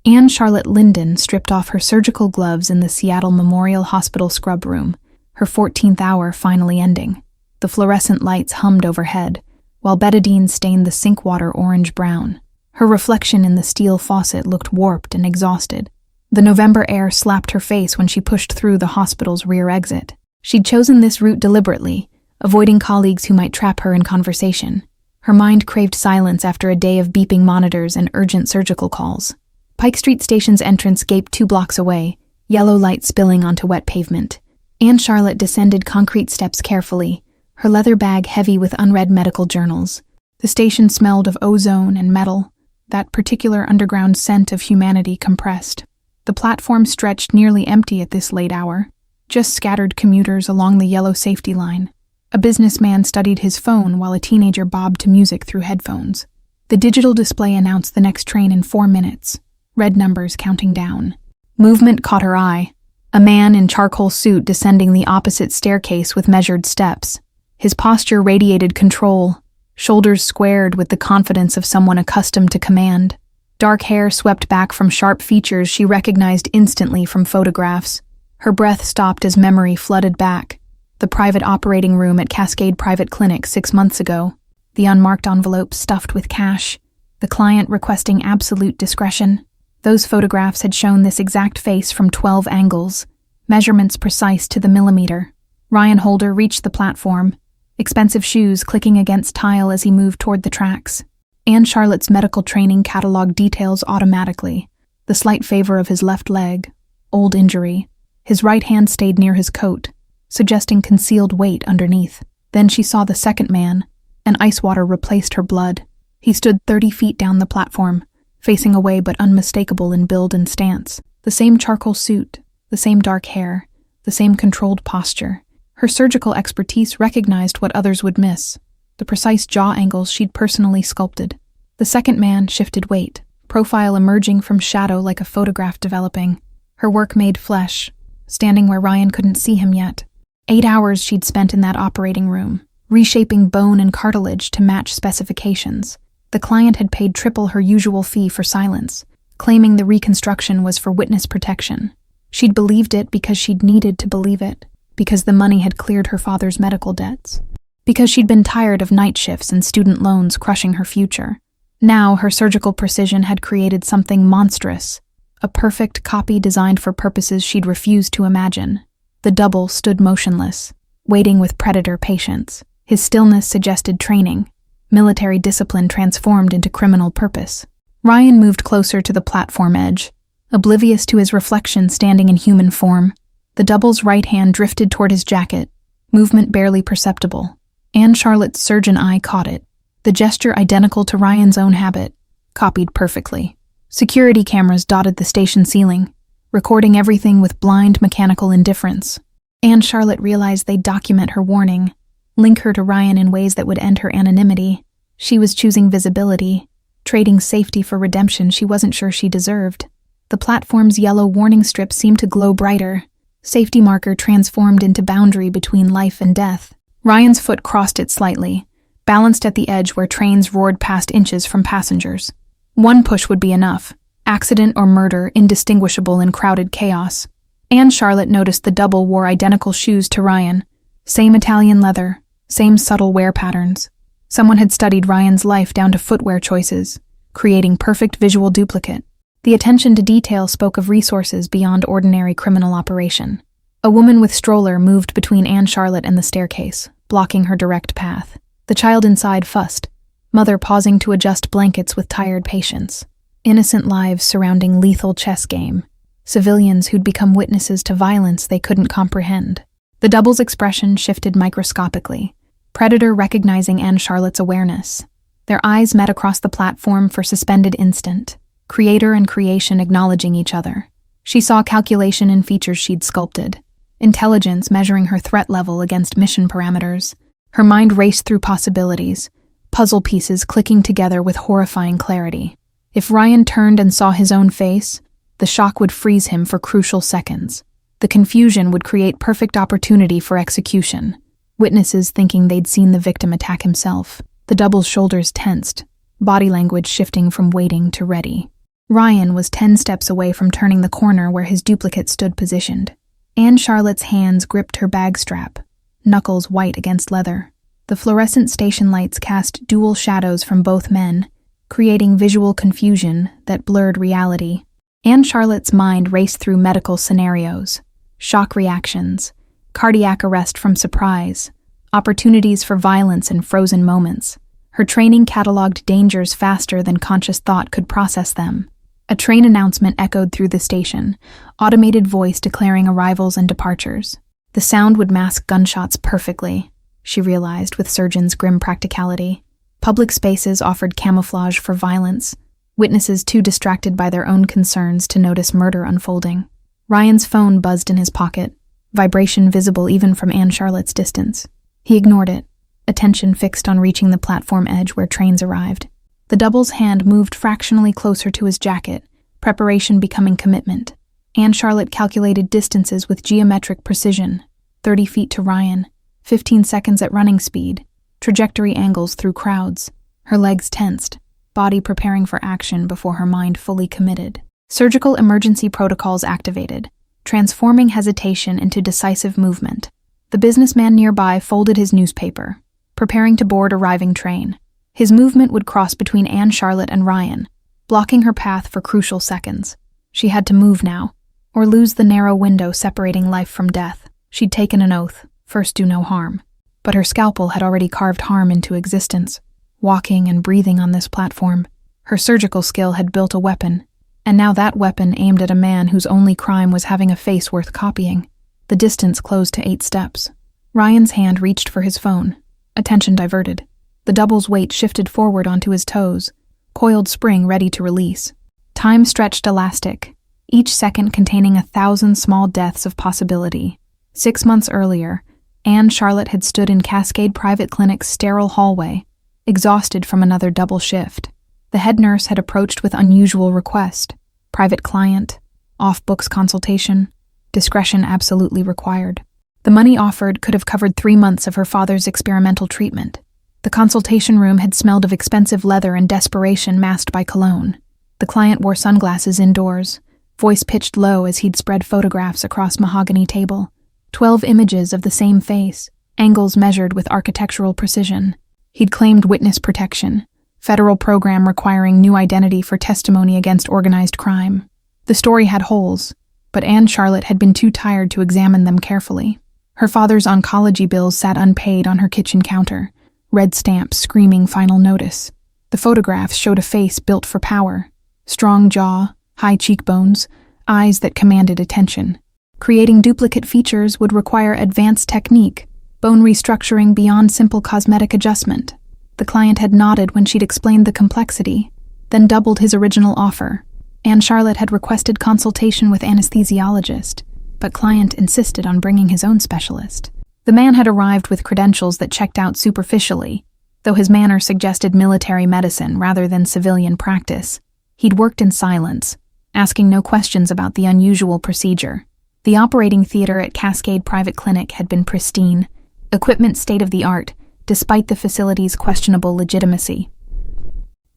Anne Charlotte Linden stripped off her surgical gloves in the Seattle Memorial Hospital scrub room, her 14th hour finally ending. The fluorescent lights hummed overhead, while betadine stained the sink water orange-brown. Her reflection in the steel faucet looked warped and exhausted. The November air slapped her face when she pushed through the hospital's rear exit. She'd chosen this route deliberately, avoiding colleagues who might trap her in conversation. Her mind craved silence after a day of beeping monitors and urgent surgical calls. Pike Street Station's entrance gaped 2 blocks away, yellow light spilling onto wet pavement. Anne Charlotte descended concrete steps carefully, her leather bag heavy with unread medical journals. The station smelled of ozone and metal, that particular underground scent of humanity compressed. The platform stretched nearly empty at this late hour, just scattered commuters along the yellow safety line. A businessman studied his phone while a teenager bobbed to music through headphones. The digital display announced the next train in 4 minutes, red numbers counting down. Movement caught her eye. A man in charcoal suit descending the opposite staircase with measured steps. His posture radiated control, shoulders squared with the confidence of someone accustomed to command. Dark hair swept back from sharp features she recognized instantly from photographs. Her breath stopped as memory flooded back. The private operating room at Cascade Private Clinic 6 months ago. The unmarked envelope stuffed with cash. The client requesting absolute discretion. Those photographs had shown this exact face from 12 angles, measurements precise to the millimeter. Ryan Holder reached the platform, expensive shoes clicking against tile as he moved toward the tracks. Anne Charlotte's medical training cataloged details automatically. The slight favor of his left leg, old injury. His right hand stayed near his coat, suggesting concealed weight underneath. Then she saw the second man, and ice water replaced her blood. He stood 30 feet down the platform, facing away but unmistakable in build and stance. The same charcoal suit, the same dark hair, the same controlled posture. Her surgical expertise recognized what others would miss, the precise jaw angles she'd personally sculpted. The second man shifted weight, profile emerging from shadow like a photograph developing. Her work made flesh, standing where Ryan couldn't see him yet. 8 hours she'd spent in that operating room, reshaping bone and cartilage to match specifications. The client had paid triple her usual fee for silence, claiming the reconstruction was for witness protection. She'd believed it because she'd needed to believe it, because the money had cleared her father's medical debts, because she'd been tired of night shifts and student loans crushing her future. Now her surgical precision had created something monstrous, a perfect copy designed for purposes she'd refused to imagine. The double stood motionless, waiting with predator patience. His stillness suggested training, military discipline transformed into criminal purpose. Ryan moved closer to the platform edge, oblivious to his reflection standing in human form. The double's right hand drifted toward his jacket, movement barely perceptible. Anne Charlotte's surgeon eye caught it, the gesture identical to Ryan's own habit, copied perfectly. Security cameras dotted the station ceiling, recording everything with blind mechanical indifference. Anne Charlotte realized they'd document her warning, link her to Ryan in ways that would end her anonymity. She was choosing visibility, trading safety for redemption she wasn't sure she deserved. The platform's yellow warning strip seemed to glow brighter, safety marker transformed into boundary between life and death. Ryan's foot crossed it slightly, balanced at the edge where trains roared past inches from passengers. One push would be enough, accident or murder indistinguishable in crowded chaos. Anne Charlotte noticed the double wore identical shoes to Ryan, same Italian leather, same subtle wear patterns. Someone had studied Ryan's life down to footwear choices, creating perfect visual duplicate. The attention to detail spoke of resources beyond ordinary criminal operation. A woman with stroller moved between Anne Charlotte and the staircase, blocking her direct path. The child inside fussed, mother pausing to adjust blankets with tired patience. Innocent lives surrounding lethal chess game. Civilians who'd become witnesses to violence they couldn't comprehend. The double's expression shifted microscopically, predator recognizing Anne Charlotte's awareness. Their eyes met across the platform for suspended instant, creator and creation acknowledging each other. She saw calculation in features she'd sculpted, intelligence measuring her threat level against mission parameters. Her mind raced through possibilities, puzzle pieces clicking together with horrifying clarity. If Ryan turned and saw his own face, the shock would freeze him for crucial seconds. The confusion would create perfect opportunity for execution. Witnesses thinking they'd seen the victim attack himself. The double's shoulders tensed, body language shifting from waiting to ready. Ryan was 10 steps away from turning the corner where his duplicate stood positioned. Anne Charlotte's hands gripped her bag strap, knuckles white against leather. The fluorescent station lights cast dual shadows from both men, creating visual confusion that blurred reality. Anne Charlotte's mind raced through medical scenarios, shock reactions, cardiac arrest from surprise, opportunities for violence in frozen moments. Her training cataloged dangers faster than conscious thought could process them. A train announcement echoed through the station, automated voice declaring arrivals and departures. The sound would mask gunshots perfectly, she realized with surgeon's grim practicality. Public spaces offered camouflage for violence, witnesses too distracted by their own concerns to notice murder unfolding. Ryan's phone buzzed in his pocket, vibration visible even from Anne Charlotte's distance. He ignored it, attention fixed on reaching the platform edge where trains arrived. The double's hand moved fractionally closer to his jacket, preparation becoming commitment. Anne Charlotte calculated distances with geometric precision: 30 feet to Ryan, 15 seconds at running speed, trajectory angles through crowds. Her legs tensed, body preparing for action before her mind fully committed. Surgical emergency protocols activated, transforming hesitation into decisive movement. The businessman nearby folded his newspaper, preparing to board arriving train. His movement would cross between Anne Charlotte and Ryan, blocking her path for crucial seconds. She had to move now, or lose the narrow window separating life from death. She'd taken an oath, first do no harm. But her scalpel had already carved harm into existence. Walking and breathing on this platform, her surgical skill had built a weapon, and now that weapon aimed at a man whose only crime was having a face worth copying. The distance closed to 8 steps. Ryan's hand reached for his phone. Attention diverted. The double's weight shifted forward onto his toes, coiled spring ready to release. Time stretched elastic, each second containing 1,000 small deaths of possibility. 6 months earlier, Anne Charlotte had stood in Cascade Private Clinic's sterile hallway, exhausted from another double shift. The head nurse had approached with unusual request: private client, off-books consultation, discretion absolutely required. The money offered could have covered 3 months of her father's experimental treatment. The consultation room had smelled of expensive leather and desperation masked by cologne. The client wore sunglasses indoors, voice pitched low as he'd spread photographs across mahogany table. 12 images of the same face, angles measured with architectural precision. He'd claimed witness protection, federal program requiring new identity for testimony against organized crime. The story had holes, but Anne Charlotte had been too tired to examine them carefully. Her father's oncology bills sat unpaid on her kitchen counter, red stamps screaming final notice. The photographs showed a face built for power: strong jaw, high cheekbones, eyes that commanded attention. Creating duplicate features would require advanced technique, bone restructuring beyond simple cosmetic adjustment. The client had nodded when she'd explained the complexity, then doubled his original offer. Anne Charlotte had requested consultation with anesthesiologist, but client insisted on bringing his own specialist. The man had arrived with credentials that checked out superficially, though his manner suggested military medicine rather than civilian practice. He'd worked in silence, asking no questions about the unusual procedure. The operating theater at Cascade Private Clinic had been pristine, equipment state-of-the-art, despite the facility's questionable legitimacy.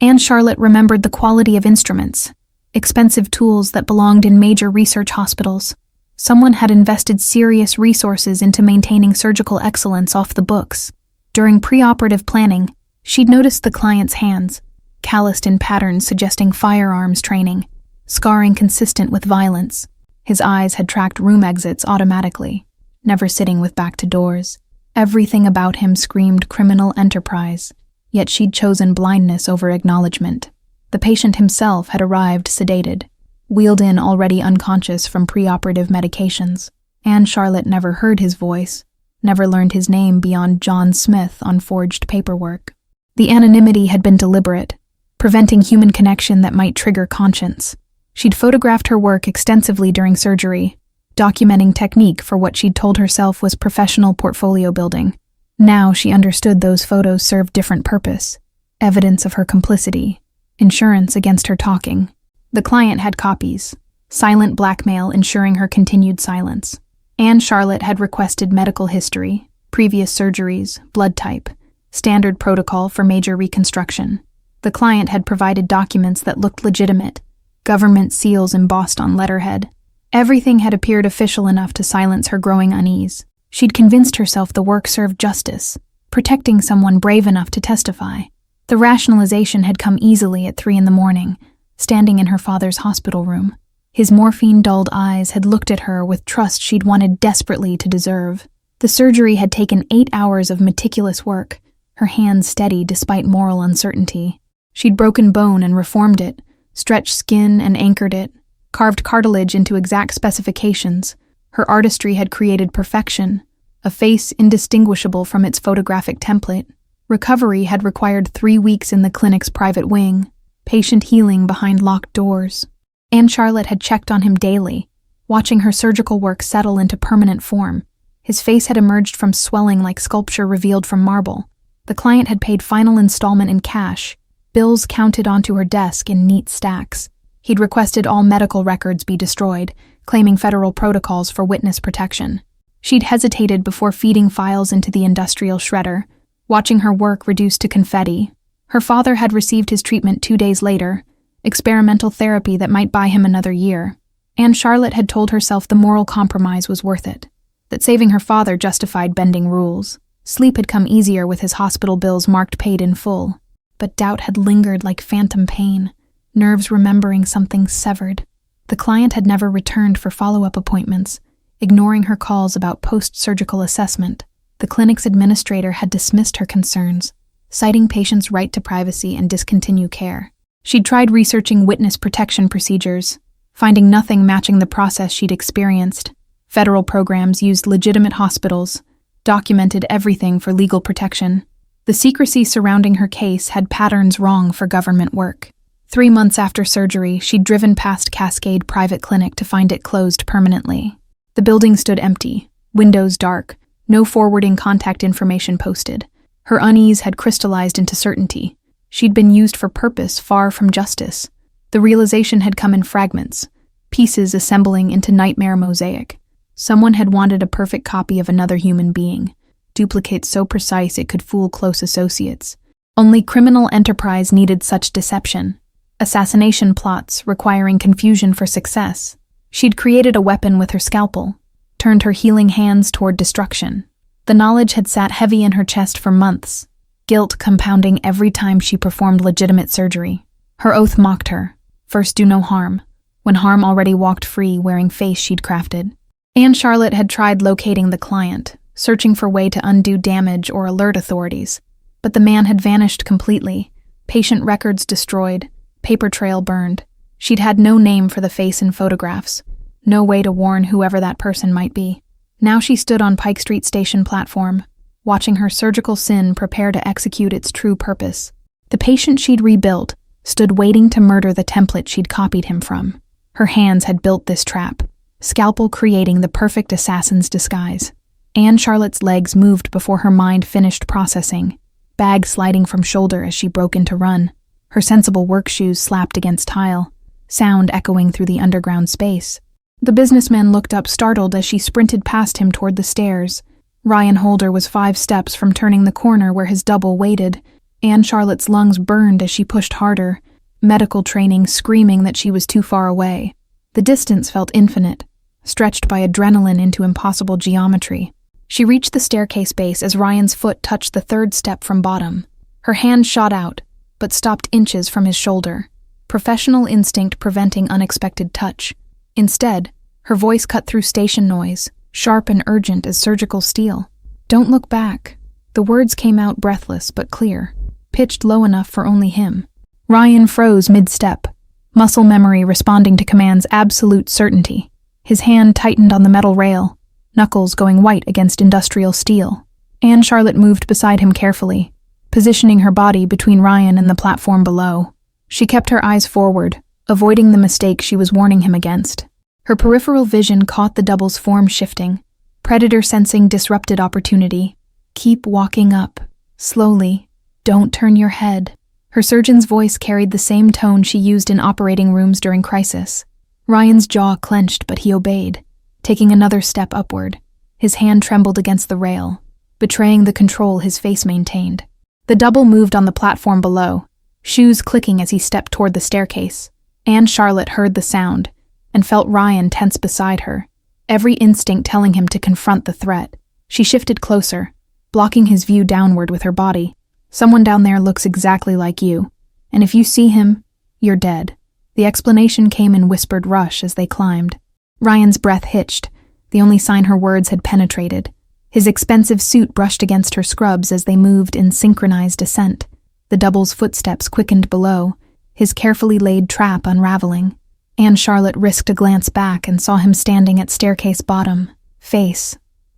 Anne Charlotte remembered the quality of instruments, expensive tools that belonged in major research hospitals. Someone had invested serious resources into maintaining surgical excellence off the books. During preoperative planning, she'd noticed the client's hands, calloused in patterns suggesting firearms training, scarring consistent with violence. His eyes had tracked room exits automatically, never sitting with back to doors. Everything about him screamed criminal enterprise, yet she'd chosen blindness over acknowledgement. The patient himself had arrived sedated, wheeled in already unconscious from preoperative medications. Anne Charlotte never heard his voice, never learned his name beyond John Smith on forged paperwork. The anonymity had been deliberate, preventing human connection that might trigger conscience. She'd photographed her work extensively during surgery, documenting technique for what she'd told herself was professional portfolio building. Now she understood those photos served different purpose: evidence of her complicity, insurance against her talking. The client had copies, silent blackmail ensuring her continued silence. Anne Charlotte had requested medical history, previous surgeries, blood type, standard protocol for major reconstruction. The client had provided documents that looked legitimate, government seals embossed on letterhead. Everything had appeared official enough to silence her growing unease. She'd convinced herself the work served justice, protecting someone brave enough to testify. The rationalization had come easily at 3 a.m, standing in her father's hospital room. His morphine-dulled eyes had looked at her with trust she'd wanted desperately to deserve. The surgery had taken 8 hours of meticulous work, her hands steady despite moral uncertainty. She'd broken bone and reformed it, stretched skin and anchored it, carved cartilage into exact specifications. Her artistry had created perfection, a face indistinguishable from its photographic template. Recovery had required 3 weeks in the clinic's private wing, patient healing behind locked doors. Anne Charlotte had checked on him daily, watching her surgical work settle into permanent form. His face had emerged from swelling like sculpture revealed from marble. The client had paid final installment in cash, bills counted onto her desk in neat stacks. He'd requested all medical records be destroyed, claiming federal protocols for witness protection. She'd hesitated before feeding files into the industrial shredder, watching her work reduced to confetti. Her father had received his treatment 2 days later, experimental therapy that might buy him another year. Anne Charlotte had told herself the moral compromise was worth it, that saving her father justified bending rules. Sleep had come easier with his hospital bills marked paid in full, but doubt had lingered like phantom pain, nerves remembering something severed. The client had never returned for follow-up appointments, ignoring her calls about post-surgical assessment. The clinic's administrator had dismissed her concerns, citing patients' right to privacy and discontinue care. She'd tried researching witness protection procedures, finding nothing matching the process she'd experienced. Federal programs used legitimate hospitals, documented everything for legal protection. The secrecy surrounding her case had patterns wrong for government work. 3 months after surgery, she'd driven past Cascade Private Clinic to find it closed permanently. The building stood empty, windows dark, no forwarding contact information posted. Her unease had crystallized into certainty. She'd been used for purpose far from justice. The realization had come in fragments, pieces assembling into nightmare mosaic. Someone had wanted a perfect copy of another human being, duplicate so precise it could fool close associates. Only criminal enterprise needed such deception. Assassination plots requiring confusion for success. She'd created a weapon with her scalpel, turned her healing hands toward destruction. The knowledge had sat heavy in her chest for months, guilt compounding every time she performed legitimate surgery. Her oath mocked her. First do no harm, when harm already walked free wearing face she'd crafted. Anne Charlotte had tried locating the client, searching for way to undo damage or alert authorities. But the man had vanished completely, patient records destroyed, paper trail burned. She'd had no name for the face in photographs, no way to warn whoever that person might be. Now she stood on Pike Street Station platform, watching her surgical sin prepare to execute its true purpose. The patient she'd rebuilt stood waiting to murder the template she'd copied him from. Her hands had built this trap, scalpel creating the perfect assassin's disguise. Anne Charlotte's legs moved before her mind finished processing, bag sliding from shoulder as she broke into run. Her sensible work shoes slapped against tile, sound echoing through the underground space. The businessman looked up startled as she sprinted past him toward the stairs. Ryan Holder was 5 steps from turning the corner where his double waited. Anne Charlotte's lungs burned as she pushed harder, medical training screaming that she was too far away. The distance felt infinite, stretched by adrenaline into impossible geometry. She reached the staircase base as Ryan's foot touched the 3rd step from bottom. Her hand shot out, but stopped inches from his shoulder, professional instinct preventing unexpected touch. Instead, her voice cut through station noise, sharp and urgent as surgical steel. "Don't look back." The words came out breathless but clear, pitched low enough for only him. Ryan froze mid-step, muscle memory responding to command's absolute certainty. His hand tightened on the metal rail, knuckles going white against industrial steel. Anne Charlotte moved beside him carefully, positioning her body between Ryan and the platform below. She kept her eyes forward, avoiding the mistake she was warning him against. Her peripheral vision caught the double's form shifting, predator sensing disrupted opportunity. "Keep walking up, slowly. Don't turn your head." Her surgeon's voice carried the same tone she used in operating rooms during crisis. Ryan's jaw clenched, but he obeyed, taking another step upward. His hand trembled against the rail, betraying the control his face maintained. The double moved on the platform below, shoes clicking as he stepped toward the staircase. Anne Charlotte heard the sound and felt Ryan tense beside her, every instinct telling him to confront the threat. She shifted closer, blocking his view downward with her body. Someone down there looks exactly like you, and if you see him, you're dead. The explanation came in whispered rush as they climbed. Ryan's breath hitched, the only sign her words had penetrated. His expensive suit brushed against her scrubs as they moved in synchronized ascent. The double's footsteps quickened below, his carefully laid trap unraveling. Anne Charlotte risked a glance back and saw him standing at staircase bottom,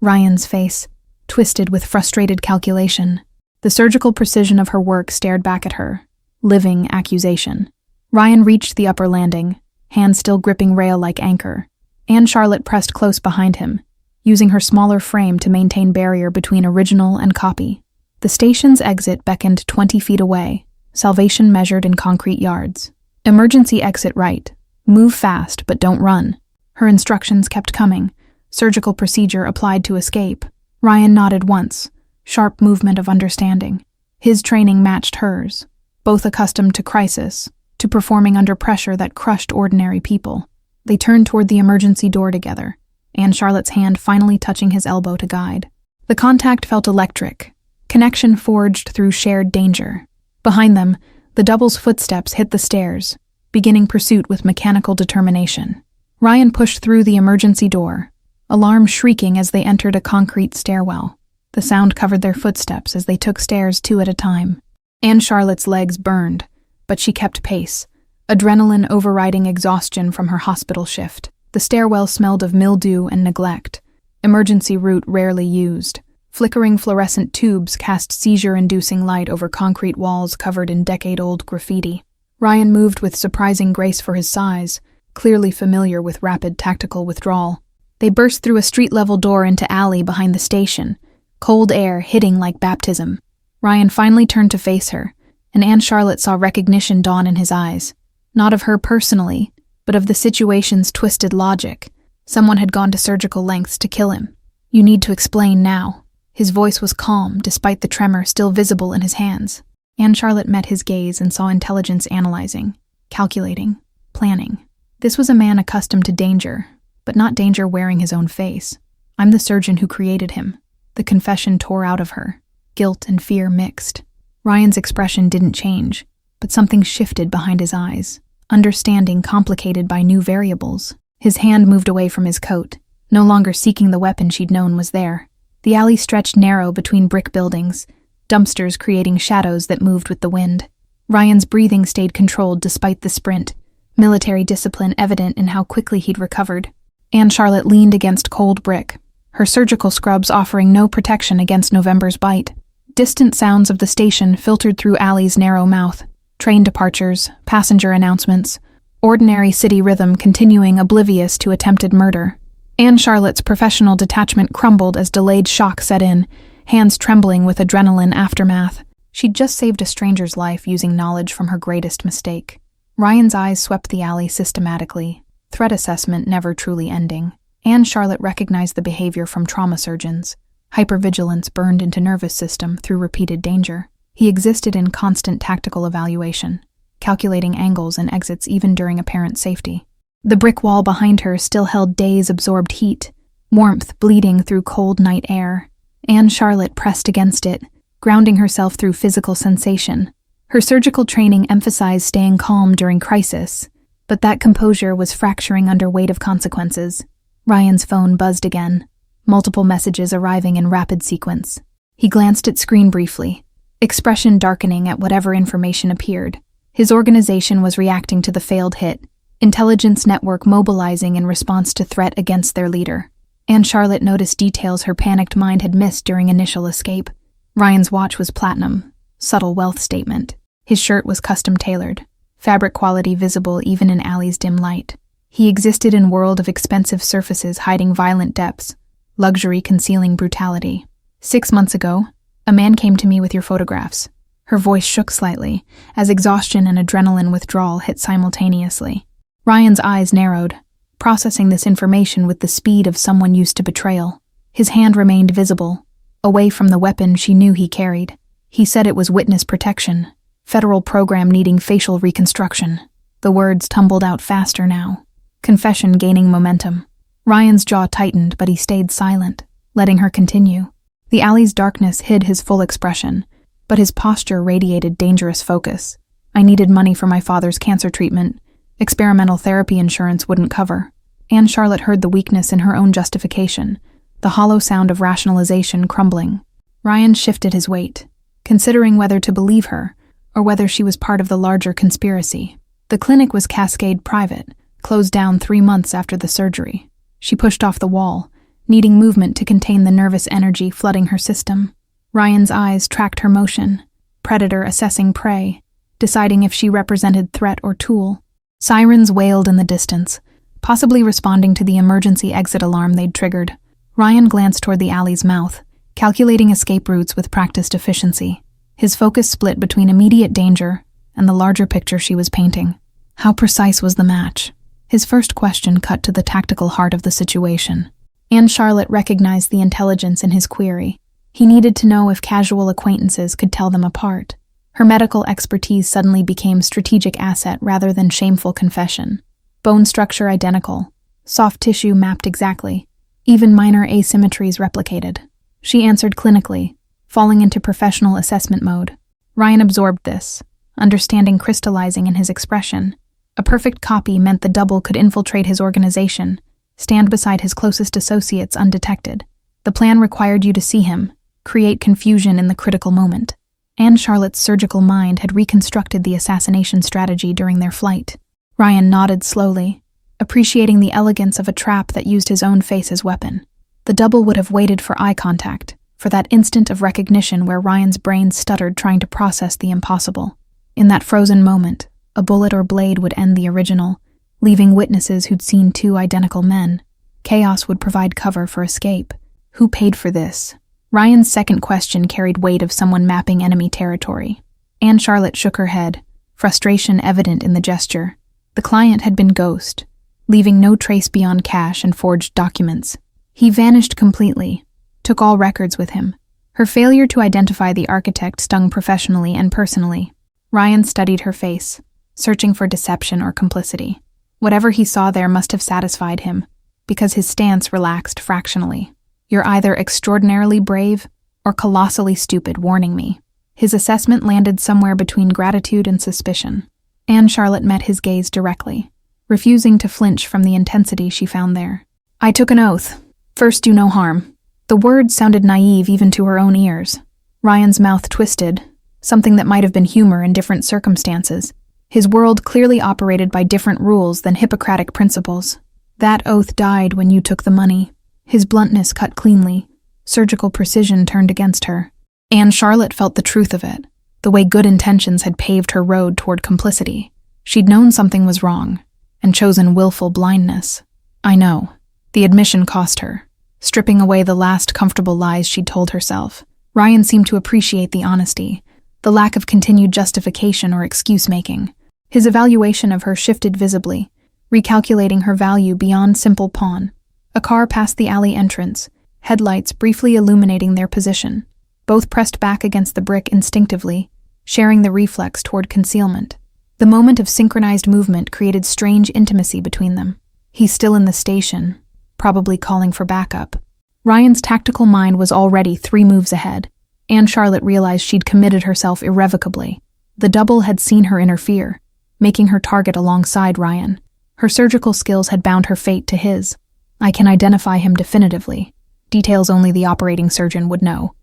Ryan's face, twisted with frustrated calculation. The surgical precision of her work stared back at her, living accusation. Ryan reached the upper landing, hand still gripping rail like anchor. Anne Charlotte pressed close behind him, using her smaller frame to maintain barrier between original and copy. The station's exit beckoned 20 feet away, salvation measured in concrete yards. Emergency exit right. Move fast, but don't run. Her instructions kept coming. Surgical procedure applied to escape. Ryan nodded once, sharp movement of understanding. His training matched hers, both accustomed to crisis, to performing under pressure that crushed ordinary people. They turned toward the emergency door together, Anne Charlotte's hand finally touching his elbow to guide. The contact felt electric, connection forged through shared danger. Behind them, the double's footsteps hit the stairs, beginning pursuit with mechanical determination. Ryan pushed through the emergency door, alarm shrieking as they entered a concrete stairwell. The sound covered their footsteps as they took stairs 2 at a time. Anne Charlotte's legs burned, but she kept pace, adrenaline overriding exhaustion from her hospital shift. The stairwell smelled of mildew and neglect, emergency route rarely used. Flickering fluorescent tubes cast seizure-inducing light over concrete walls covered in decade-old graffiti. Ryan moved with surprising grace for his size, clearly familiar with rapid tactical withdrawal. They burst through a street-level door into alley behind the station, cold air hitting like baptism. Ryan finally turned to face her, and Anne Charlotte saw recognition dawn in his eyes. Not of her personally, but of the situation's twisted logic. Someone had gone to surgical lengths to kill him. You need to explain now. His voice was calm, despite the tremor still visible in his hands. Anne Charlotte met his gaze and saw intelligence analyzing, calculating, planning. This was a man accustomed to danger, but not danger wearing his own face. I'm the surgeon who created him. The confession tore out of her, guilt and fear mixed. Ryan's expression didn't change, but something shifted behind his eyes, understanding complicated by new variables. His hand moved away from his coat, no longer seeking the weapon she'd known was there. The alley stretched narrow between brick buildings, dumpsters creating shadows that moved with the wind. Ryan's breathing stayed controlled despite the sprint, military discipline evident in how quickly he'd recovered. Anne Charlotte leaned against cold brick, her surgical scrubs offering no protection against November's bite. Distant sounds of the station filtered through alley's narrow mouth. Train departures, passenger announcements, ordinary city rhythm continuing oblivious to attempted murder. Anne Charlotte's professional detachment crumbled as delayed shock set in, hands trembling with adrenaline aftermath. She'd just saved a stranger's life using knowledge from her greatest mistake. Ryan's eyes swept the alley systematically, threat assessment never truly ending. Anne Charlotte recognized the behavior from trauma surgeons. Hypervigilance burned into nervous system through repeated danger. He existed in constant tactical evaluation, calculating angles and exits even during apparent safety. The brick wall behind her still held days-absorbed heat, warmth bleeding through cold night air. Anne Charlotte pressed against it, grounding herself through physical sensation. Her surgical training emphasized staying calm during crisis, but that composure was fracturing under weight of consequences. Ryan's phone buzzed again, multiple messages arriving in rapid sequence. He glanced at screen briefly, expression darkening at whatever information appeared. His organization was reacting to the failed hit, intelligence network mobilizing in response to threat against their leader. Anne Charlotte noticed details her panicked mind had missed during initial escape. Ryan's watch was platinum, subtle wealth statement. His shirt was custom-tailored, fabric quality visible even in alley's dim light. He existed in a world of expensive surfaces hiding violent depths, luxury concealing brutality. 6 months ago, a man came to me with your photographs. Her voice shook slightly, as exhaustion and adrenaline withdrawal hit simultaneously. Ryan's eyes narrowed, processing this information with the speed of someone used to betrayal. His hand remained visible, away from the weapon she knew he carried. He said it was witness protection, federal program needing facial reconstruction. The words tumbled out faster now, confession gaining momentum. Ryan's jaw tightened, but he stayed silent, letting her continue. The alley's darkness hid his full expression, but his posture radiated dangerous focus. I needed money for my father's cancer treatment. Experimental therapy insurance wouldn't cover. Anne Charlotte heard the weakness in her own justification, the hollow sound of rationalization crumbling. Ryan shifted his weight, considering whether to believe her or whether she was part of the larger conspiracy. The clinic was Cascade Private, closed down 3 months after the surgery. She pushed off the wall, needing movement to contain the nervous energy flooding her system. Ryan's eyes tracked her motion, predator assessing prey, deciding if she represented threat or tool. Sirens wailed in the distance, possibly responding to the emergency exit alarm they'd triggered. Ryan glanced toward the alley's mouth, calculating escape routes with practiced efficiency. His focus split between immediate danger and the larger picture she was painting. How precise was the match? His first question cut to the tactical heart of the situation. Anne Charlotte recognized the intelligence in his query. He needed to know if casual acquaintances could tell them apart. Her medical expertise suddenly became strategic asset rather than shameful confession. Bone structure identical, soft tissue mapped exactly, even minor asymmetries replicated. She answered clinically, falling into professional assessment mode. Ryan absorbed this, understanding crystallizing in his expression. A perfect copy meant the double could infiltrate his organization, stand beside his closest associates undetected. The plan required you to see him, create confusion in the critical moment. Anne Charlotte's surgical mind had reconstructed the assassination strategy during their flight. Ryan nodded slowly, appreciating the elegance of a trap that used his own face as weapon. The double would have waited for eye contact, for that instant of recognition where Ryan's brain stuttered trying to process the impossible. In that frozen moment, a bullet or blade would end the original, leaving witnesses who'd seen 2 identical men. Chaos would provide cover for escape. Who paid for this? Ryan's second question carried weight of someone mapping enemy territory. Anne Charlotte shook her head, frustration evident in the gesture. The client had been Ghost, leaving no trace beyond cash and forged documents. He vanished completely, took all records with him. Her failure to identify the architect stung professionally and personally. Ryan studied her face, searching for deception or complicity. Whatever he saw there must have satisfied him, because his stance relaxed fractionally. You're either extraordinarily brave or colossally stupid, warning me. His assessment landed somewhere between gratitude and suspicion. Anne Charlotte met his gaze directly, refusing to flinch from the intensity she found there. I took an oath. First, do no harm. The words sounded naive even to her own ears. Ryan's mouth twisted, something that might have been humor in different circumstances. His world clearly operated by different rules than Hippocratic principles. That oath died when you took the money. His bluntness cut cleanly. Surgical precision turned against her. Anne Charlotte felt the truth of it, the way good intentions had paved her road toward complicity. She'd known something was wrong, and chosen willful blindness. I know. The admission cost her, stripping away the last comfortable lies she'd told herself. Ryan seemed to appreciate the honesty, the lack of continued justification or excuse-making. His evaluation of her shifted visibly, recalculating her value beyond simple pawn. A car passed the alley entrance, headlights briefly illuminating their position. Both pressed back against the brick instinctively, sharing the reflex toward concealment. The moment of synchronized movement created strange intimacy between them. He's still in the station, probably calling for backup. Ryan's tactical mind was already 3 moves ahead. Anne Charlotte realized she'd committed herself irrevocably. The double had seen her interfere, making her target alongside Ryan. Her surgical skills had bound her fate to his. I can identify him definitively. Details only the operating surgeon would know.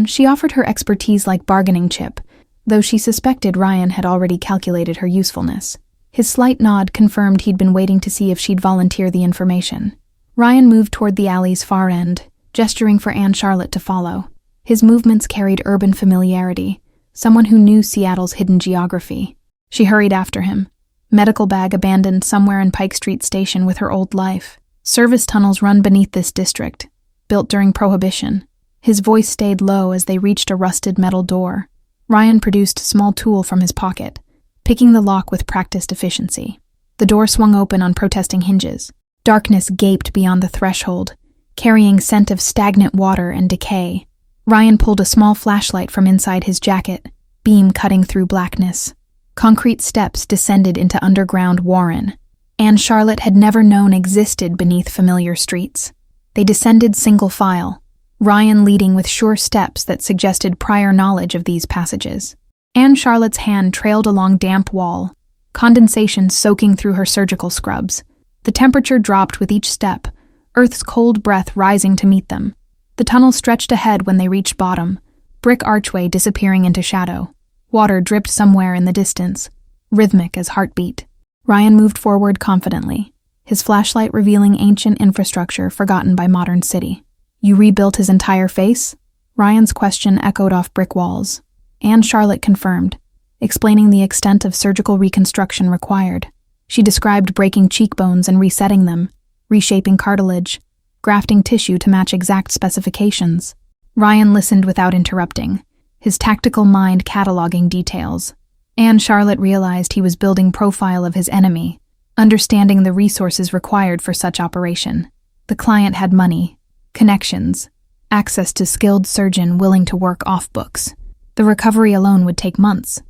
She offered her expertise like bargaining chip, though she suspected Ryan had already calculated her usefulness. His slight nod confirmed he'd been waiting to see if she'd volunteer the information. Ryan moved toward the alley's far end, gesturing for Anne Charlotte to follow. His movements carried urban familiarity, someone who knew Seattle's hidden geography. She hurried after him, medical bag abandoned somewhere in Pike Street Station with her old life. Service tunnels run beneath this district, built during Prohibition. His voice stayed low as they reached a rusted metal door. Ryan produced a small tool from his pocket, picking the lock with practiced efficiency. The door swung open on protesting hinges. Darkness gaped beyond the threshold, carrying scent of stagnant water and decay. Ryan pulled a small flashlight from inside his jacket, beam cutting through blackness. Concrete steps descended into underground warren. Anne Charlotte had never known existed beneath familiar streets. They descended single file, Ryan leading with sure steps that suggested prior knowledge of these passages. Anne Charlotte's hand trailed along damp wall, condensation soaking through her surgical scrubs. The temperature dropped with each step, Earth's cold breath rising to meet them. The tunnel stretched ahead when they reached bottom, brick archway disappearing into shadow. Water dripped somewhere in the distance, rhythmic as heartbeat. Ryan moved forward confidently, his flashlight revealing ancient infrastructure forgotten by modern city. You rebuilt his entire face? Ryan's question echoed off brick walls. Anne Charlotte confirmed, explaining the extent of surgical reconstruction required. She described breaking cheekbones and resetting them, reshaping cartilage, grafting tissue to match exact specifications. Ryan listened without interrupting, his tactical mind cataloging details. Anne Charlotte realized he was building profile of his enemy, understanding the resources required for such operation. The client had money, connections, access to skilled surgeon willing to work off books. The recovery alone would take months.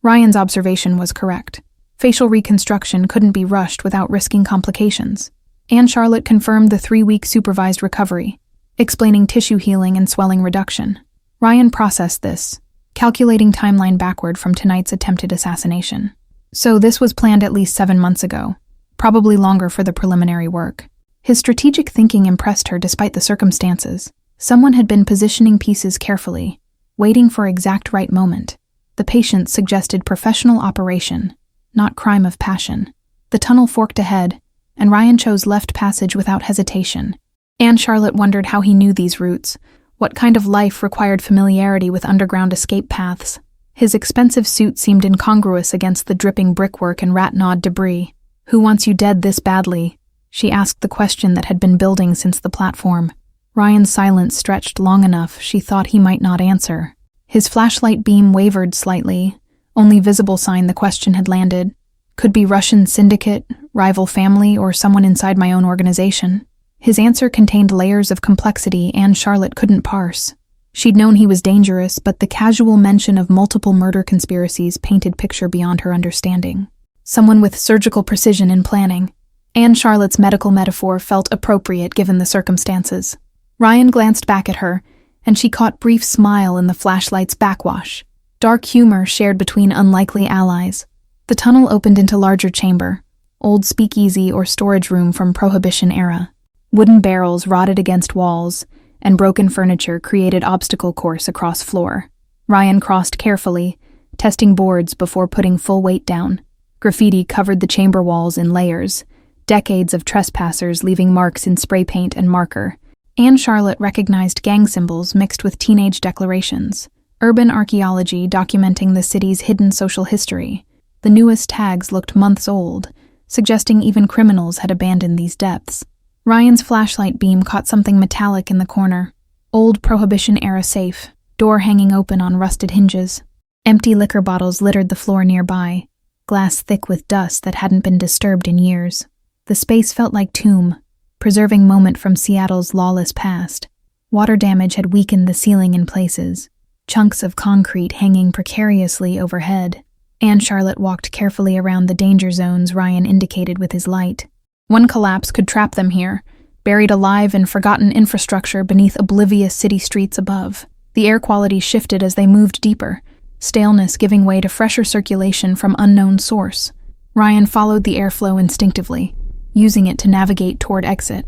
Ryan's observation was correct. Facial reconstruction couldn't be rushed without risking complications. Anne Charlotte confirmed the 3-week supervised recovery, explaining tissue healing and swelling reduction. Ryan processed this, calculating timeline backward from tonight's attempted assassination. So this was planned at least 7 months ago, probably longer for the preliminary work. His strategic thinking impressed her despite the circumstances. Someone had been positioning pieces carefully, waiting for exact right moment. The patient suggested professional operation, not crime of passion. The tunnel forked ahead, and Ryan chose left passage without hesitation. Anne Charlotte wondered how he knew these routes, what kind of life required familiarity with underground escape paths. His expensive suit seemed incongruous against the dripping brickwork and rat-gnawed debris. Who wants you dead this badly? She asked the question that had been building since the platform. Ryan's silence stretched long enough she thought he might not answer. His flashlight beam wavered slightly, only visible sign the question had landed. Could be Russian syndicate, rival family, or someone inside my own organization. His answer contained layers of complexity Anne Charlotte couldn't parse. She'd known he was dangerous, but the casual mention of multiple murder conspiracies painted picture beyond her understanding. Someone with surgical precision in planning. Anne Charlotte's medical metaphor felt appropriate given the circumstances. Ryan glanced back at her, and she caught brief smile in the flashlight's backwash. Dark humor shared between unlikely allies. The tunnel opened into larger chamber, old speakeasy or storage room from Prohibition era. Wooden barrels rotted against walls, and broken furniture created obstacle course across floor. Ryan crossed carefully, testing boards before putting full weight down. Graffiti covered the chamber walls in layers, decades of trespassers leaving marks in spray paint and marker. Anne Charlotte recognized gang symbols mixed with teenage declarations. Urban archaeology documenting the city's hidden social history. The newest tags looked months old, suggesting even criminals had abandoned these depths. Ryan's flashlight beam caught something metallic in the corner. Old Prohibition-era safe, door hanging open on rusted hinges. Empty liquor bottles littered the floor nearby, glass thick with dust that hadn't been disturbed in years. The space felt like tomb, preserving moment from Seattle's lawless past. Water damage had weakened the ceiling in places, chunks of concrete hanging precariously overhead. Anne Charlotte walked carefully around the danger zones Ryan indicated with his light. One collapse could trap them here, buried alive in forgotten infrastructure beneath oblivious city streets above. The air quality shifted as they moved deeper, staleness giving way to fresher circulation from unknown source. Ryan followed the airflow instinctively, using it to navigate toward exit.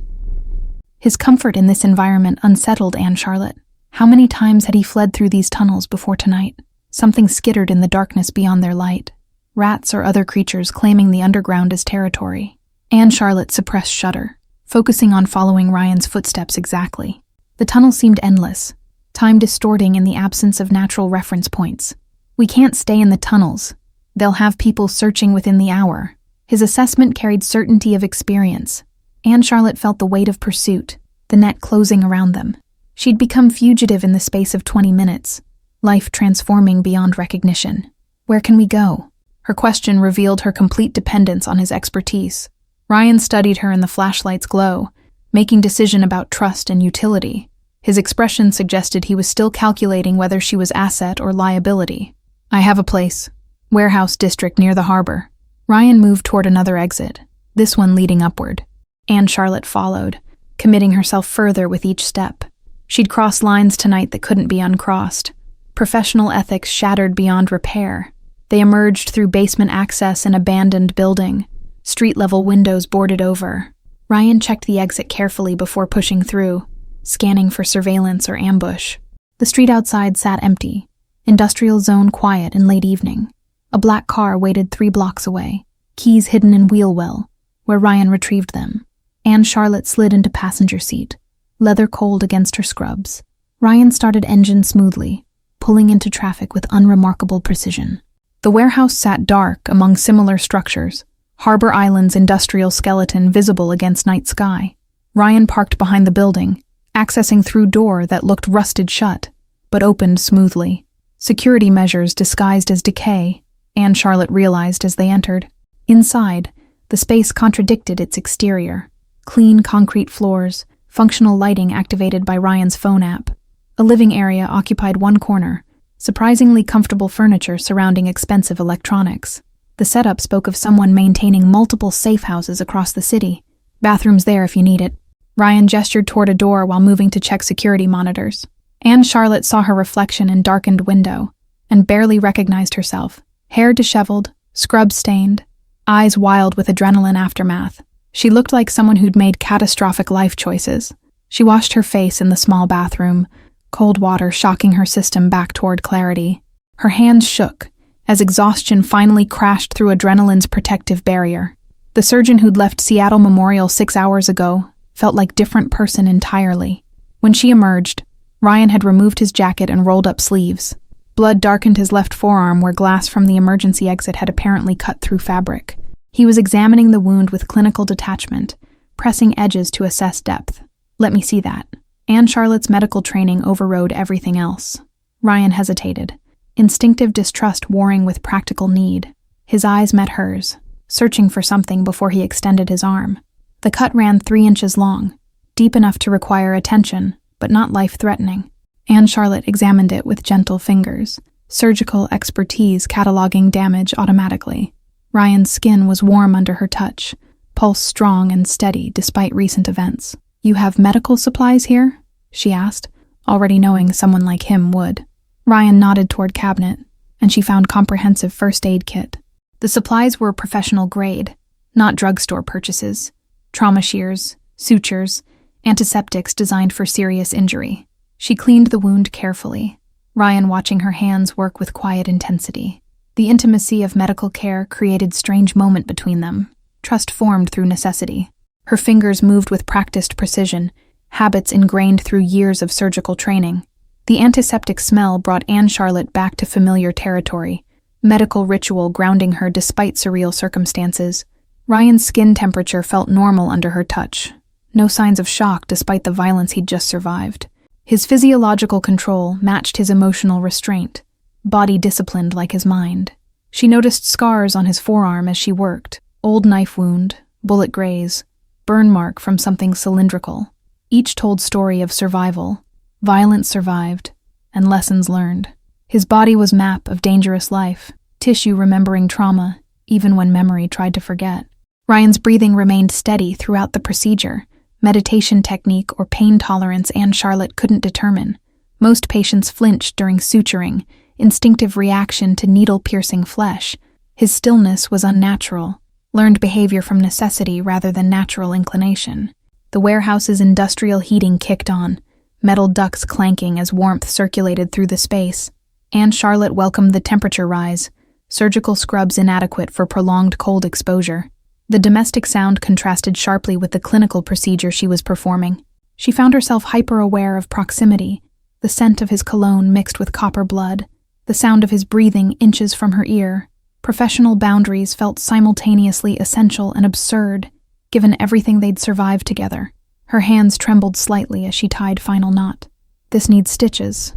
His comfort in this environment unsettled Anne Charlotte. How many times had he fled through these tunnels before tonight? Something skittered in the darkness beyond their light. Rats or other creatures claiming the underground as territory. Anne Charlotte suppressed shudder, focusing on following Ryan's footsteps exactly. The tunnel seemed endless, time distorting in the absence of natural reference points. We can't stay in the tunnels. They'll have people searching within the hour. His assessment carried certainty of experience. Anne Charlotte felt the weight of pursuit, the net closing around them. She'd become fugitive in the space of 20 minutes, life transforming beyond recognition. Where can we go? Her question revealed her complete dependence on his expertise. Ryan studied her in the flashlight's glow, making decision about trust and utility. His expression suggested he was still calculating whether she was asset or liability. I have a place. Warehouse district near the harbor. Ryan moved toward another exit, this one leading upward. Anne Charlotte followed, committing herself further with each step. She'd cross lines tonight that couldn't be uncrossed. Professional ethics shattered beyond repair. They emerged through basement access and abandoned building, street-level windows boarded over. Ryan checked the exit carefully before pushing through, scanning for surveillance or ambush. The street outside sat empty, industrial zone quiet in late evening. A black car waited 3 blocks away, keys hidden in wheel well, where Ryan retrieved them. Anne Charlotte slid into passenger seat, leather cold against her scrubs. Ryan started engine smoothly, pulling into traffic with unremarkable precision. The warehouse sat dark among similar structures, Harbor Island's industrial skeleton visible against night sky. Ryan parked behind the building, accessing through door that looked rusted shut, but opened smoothly. Security measures disguised as decay, Anne Charlotte realized as they entered. Inside, the space contradicted its exterior. Clean concrete floors, functional lighting activated by Ryan's phone app. A living area occupied one corner, surprisingly comfortable furniture surrounding expensive electronics. The setup spoke of someone maintaining multiple safe houses across the city. Bathrooms there if you need it. Ryan gestured toward a door while moving to check security monitors. Anne Charlotte saw her reflection in darkened window and barely recognized herself. Hair disheveled, scrub-stained, eyes wild with adrenaline aftermath. She looked like someone who'd made catastrophic life choices. She washed her face in the small bathroom, cold water shocking her system back toward clarity. Her hands shook as exhaustion finally crashed through adrenaline's protective barrier. The surgeon who'd left Seattle Memorial 6 hours ago felt like a different person entirely. When she emerged, Ryan had removed his jacket and rolled up sleeves. Blood darkened his left forearm where glass from the emergency exit had apparently cut through fabric. He was examining the wound with clinical detachment, pressing edges to assess depth. "Let me see that." Anne Charlotte's medical training overrode everything else. Ryan hesitated, instinctive distrust warring with practical need. His eyes met hers, searching for something before he extended his arm. The cut ran 3 inches long, deep enough to require attention, but not life-threatening. Anne Charlotte examined it with gentle fingers, surgical expertise cataloging damage automatically. Ryan's skin was warm under her touch, pulse strong and steady despite recent events. "You have medical supplies here?" she asked, already knowing someone like him would. Ryan nodded toward cabinet, and she found comprehensive first aid kit. The supplies were professional grade, not drugstore purchases. Trauma shears, sutures, antiseptics designed for serious injury. She cleaned the wound carefully, Ryan watching her hands work with quiet intensity. The intimacy of medical care created strange moment between them, trust formed through necessity. Her fingers moved with practiced precision, habits ingrained through years of surgical training. The antiseptic smell brought Anne Charlotte back to familiar territory, medical ritual grounding her despite surreal circumstances. Ryan's skin temperature felt normal under her touch. No signs of shock despite the violence he'd just survived. His physiological control matched his emotional restraint, body disciplined like his mind. She noticed scars on his forearm as she worked, old knife wound, bullet graze, burn mark from something cylindrical. Each told story of survival, violence survived, and lessons learned. His body was map of dangerous life, tissue remembering trauma, even when memory tried to forget. Ryan's breathing remained steady throughout the procedure. Meditation technique or pain tolerance Anne Charlotte couldn't determine. Most patients flinched during suturing, instinctive reaction to needle-piercing flesh. His stillness was unnatural, learned behavior from necessity rather than natural inclination. The warehouse's industrial heating kicked on, metal ducts clanking as warmth circulated through the space. Anne Charlotte welcomed the temperature rise, surgical scrubs inadequate for prolonged cold exposure. The domestic sound contrasted sharply with the clinical procedure she was performing. She found herself hyper-aware of proximity, the scent of his cologne mixed with copper blood, the sound of his breathing inches from her ear. Professional boundaries felt simultaneously essential and absurd, given everything they'd survived together. Her hands trembled slightly as she tied final knot. "This needs stitches."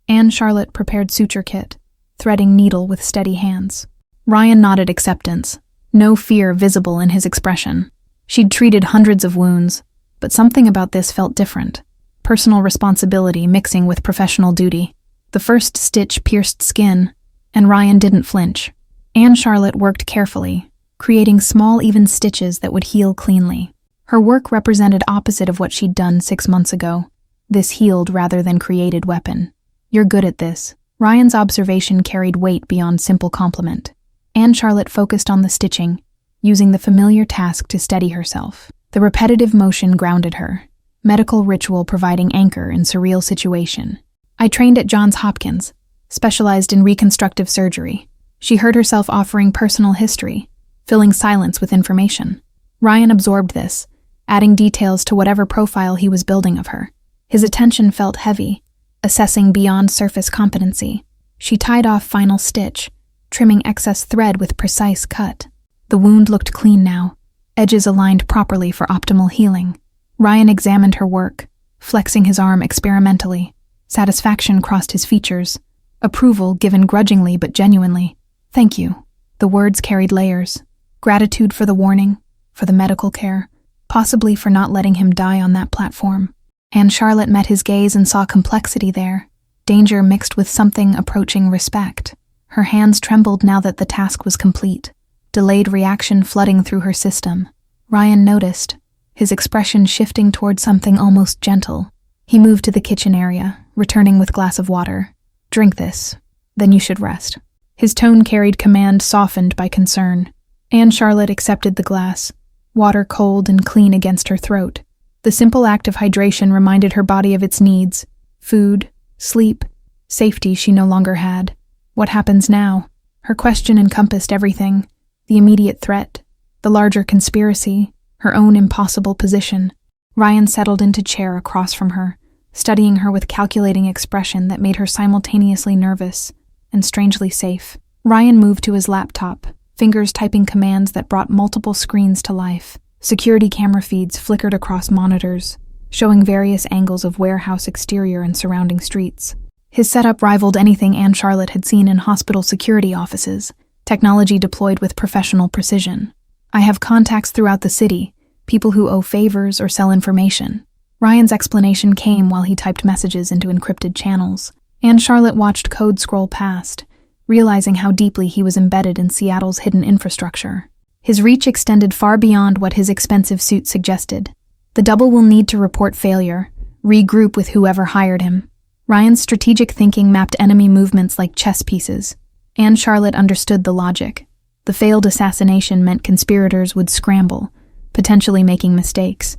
Anne Charlotte prepared suture kit, threading needle with steady hands. Ryan nodded acceptance, no fear visible in his expression. She'd treated hundreds of wounds, but something about this felt different. Personal responsibility mixing with professional duty. The first stitch pierced skin, and Ryan didn't flinch. Anne Charlotte worked carefully, creating small, even stitches that would heal cleanly. Her work represented opposite of what she'd done 6 months ago. This healed rather than created weapon. "You're good at this." Ryan's observation carried weight beyond simple compliment. Anne Charlotte focused on the stitching, using the familiar task to steady herself. The repetitive motion grounded her, medical ritual providing anchor in surreal situation. "I trained at Johns Hopkins, specialized in reconstructive surgery." She heard herself offering personal history, filling silence with information. Ryan absorbed this, adding details to whatever profile he was building of her. His attention felt heavy, assessing beyond surface competency. She tied off final stitch, trimming excess thread with precise cut. The wound looked clean now, edges aligned properly for optimal healing. Ryan examined her work, flexing his arm experimentally. Satisfaction crossed his features. Approval given grudgingly but genuinely. "Thank you." The words carried layers. Gratitude for the warning, for the medical care, possibly for not letting him die on that platform. Anne Charlotte met his gaze and saw complexity there, danger mixed with something approaching respect. Her hands trembled now that the task was complete, delayed reaction flooding through her system. Ryan noticed, his expression shifting toward something almost gentle. He moved to the kitchen area, returning with glass of water. "Drink this, then you should rest." His tone carried command softened by concern. Anne Charlotte accepted the glass, water cold and clean against her throat. The simple act of hydration reminded her body of its needs: food, sleep, safety she no longer had. What happens now? Her question encompassed everything: the immediate threat, the larger conspiracy, her own impossible position. Ryan settled into chair across from her, studying her with calculating expression that made her simultaneously nervous and strangely safe. Ryan moved to his laptop, fingers typing commands that brought multiple screens to life. Security camera feeds flickered across monitors, showing various angles of warehouse exterior and surrounding streets. His setup rivaled anything Anne Charlotte had seen in hospital security offices, technology deployed with professional precision. "I have contacts throughout the city, people who owe favors or sell information." Ryan's explanation came while he typed messages into encrypted channels. Anne Charlotte watched code scroll past, realizing how deeply he was embedded in Seattle's hidden infrastructure. His reach extended far beyond what his expensive suit suggested. The double will need to report failure, regroup with whoever hired him. Ryan's strategic thinking mapped enemy movements like chess pieces. Anne Charlotte understood the logic. The failed assassination meant conspirators would scramble, potentially making mistakes.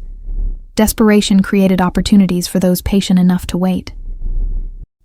Desperation created opportunities for those patient enough to wait.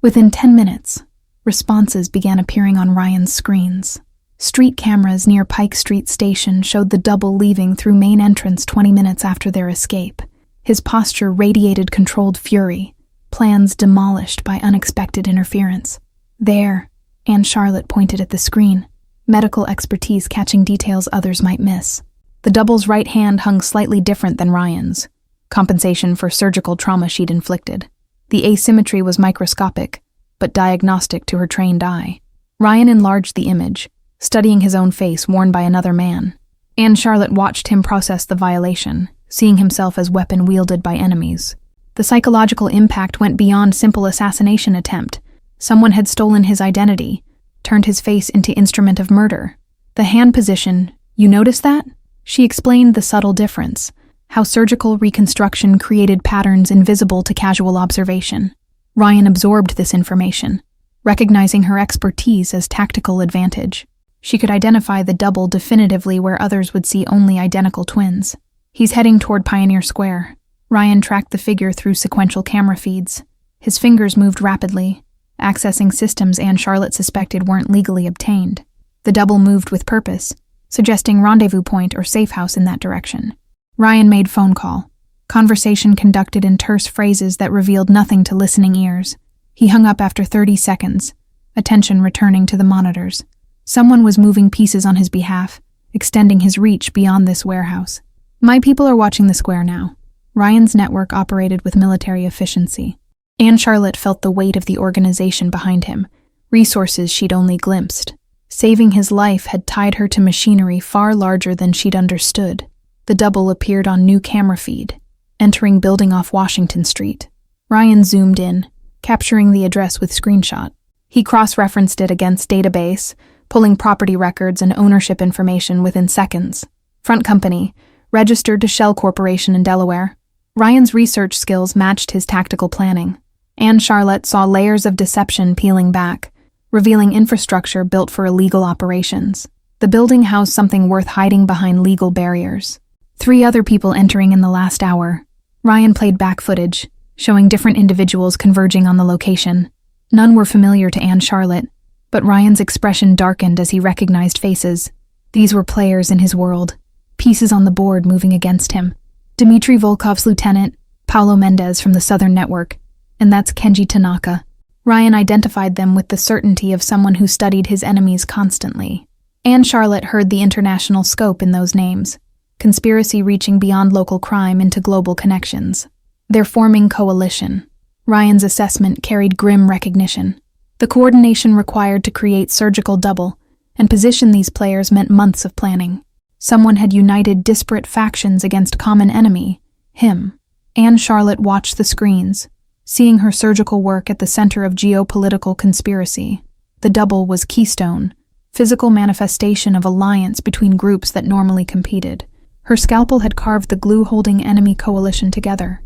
Within 10 minutes, responses began appearing on Ryan's screens. Street cameras near Pike Street Station showed the double leaving through main entrance 20 minutes after their escape. His posture radiated controlled fury, plans demolished by unexpected interference. "There," Anne Charlotte pointed at the screen, medical expertise catching details others might miss. The double's right hand hung slightly different than Ryan's, compensation for surgical trauma she'd inflicted. The asymmetry was microscopic, but diagnostic to her trained eye. Ryan enlarged the image, studying his own face worn by another man. Anne Charlotte watched him process the violation, seeing himself as weapon wielded by enemies. The psychological impact went beyond simple assassination attempt. Someone had stolen his identity, turned his face into instrument of murder. The hand position, "You notice that?" She explained the subtle difference, how surgical reconstruction created patterns invisible to casual observation. Ryan absorbed this information, recognizing her expertise as tactical advantage. She could identify the double definitively where others would see only identical twins. "He's heading toward Pioneer Square." Ryan tracked the figure through sequential camera feeds. His fingers moved rapidly, accessing systems Anne Charlotte suspected weren't legally obtained. The double moved with purpose, suggesting rendezvous point or safe house in that direction. Ryan made phone call. Conversation conducted in terse phrases that revealed nothing to listening ears. He hung up after 30 seconds, attention returning to the monitors. Someone was moving pieces on his behalf, extending his reach beyond this warehouse. "My people are watching the square now." Ryan's network operated with military efficiency. Anne Charlotte felt the weight of the organization behind him, resources she'd only glimpsed. Saving his life had tied her to machinery far larger than she'd understood. The double appeared on new camera feed, entering building off Washington Street. Ryan zoomed in, capturing the address with screenshot. He cross-referenced it against database, pulling property records and ownership information within seconds. Front company, registered to Shell Corporation in Delaware. Ryan's research skills matched his tactical planning. And Charlotte saw layers of deception peeling back, revealing infrastructure built for illegal operations. The building housed something worth hiding behind legal barriers. 3 other people entering in the last hour. Ryan played back footage, showing different individuals converging on the location. None were familiar to Anne Charlotte, but Ryan's expression darkened as he recognized faces. These were players in his world, pieces on the board moving against him. Dmitry Volkov's lieutenant, Paulo Mendez from the Southern Network, and that's Kenji Tanaka. Ryan identified them with the certainty of someone who studied his enemies constantly. Anne Charlotte heard the international scope in those names, conspiracy reaching beyond local crime into global connections. They're forming coalition. Ryan's assessment carried grim recognition. The coordination required to create surgical double and position these players meant months of planning. Someone had united disparate factions against common enemy, him. Anne Charlotte watched the screens, seeing her surgical work at the center of geopolitical conspiracy. The double was keystone, physical manifestation of alliance between groups that normally competed. Her scalpel had carved the glue-holding enemy coalition together.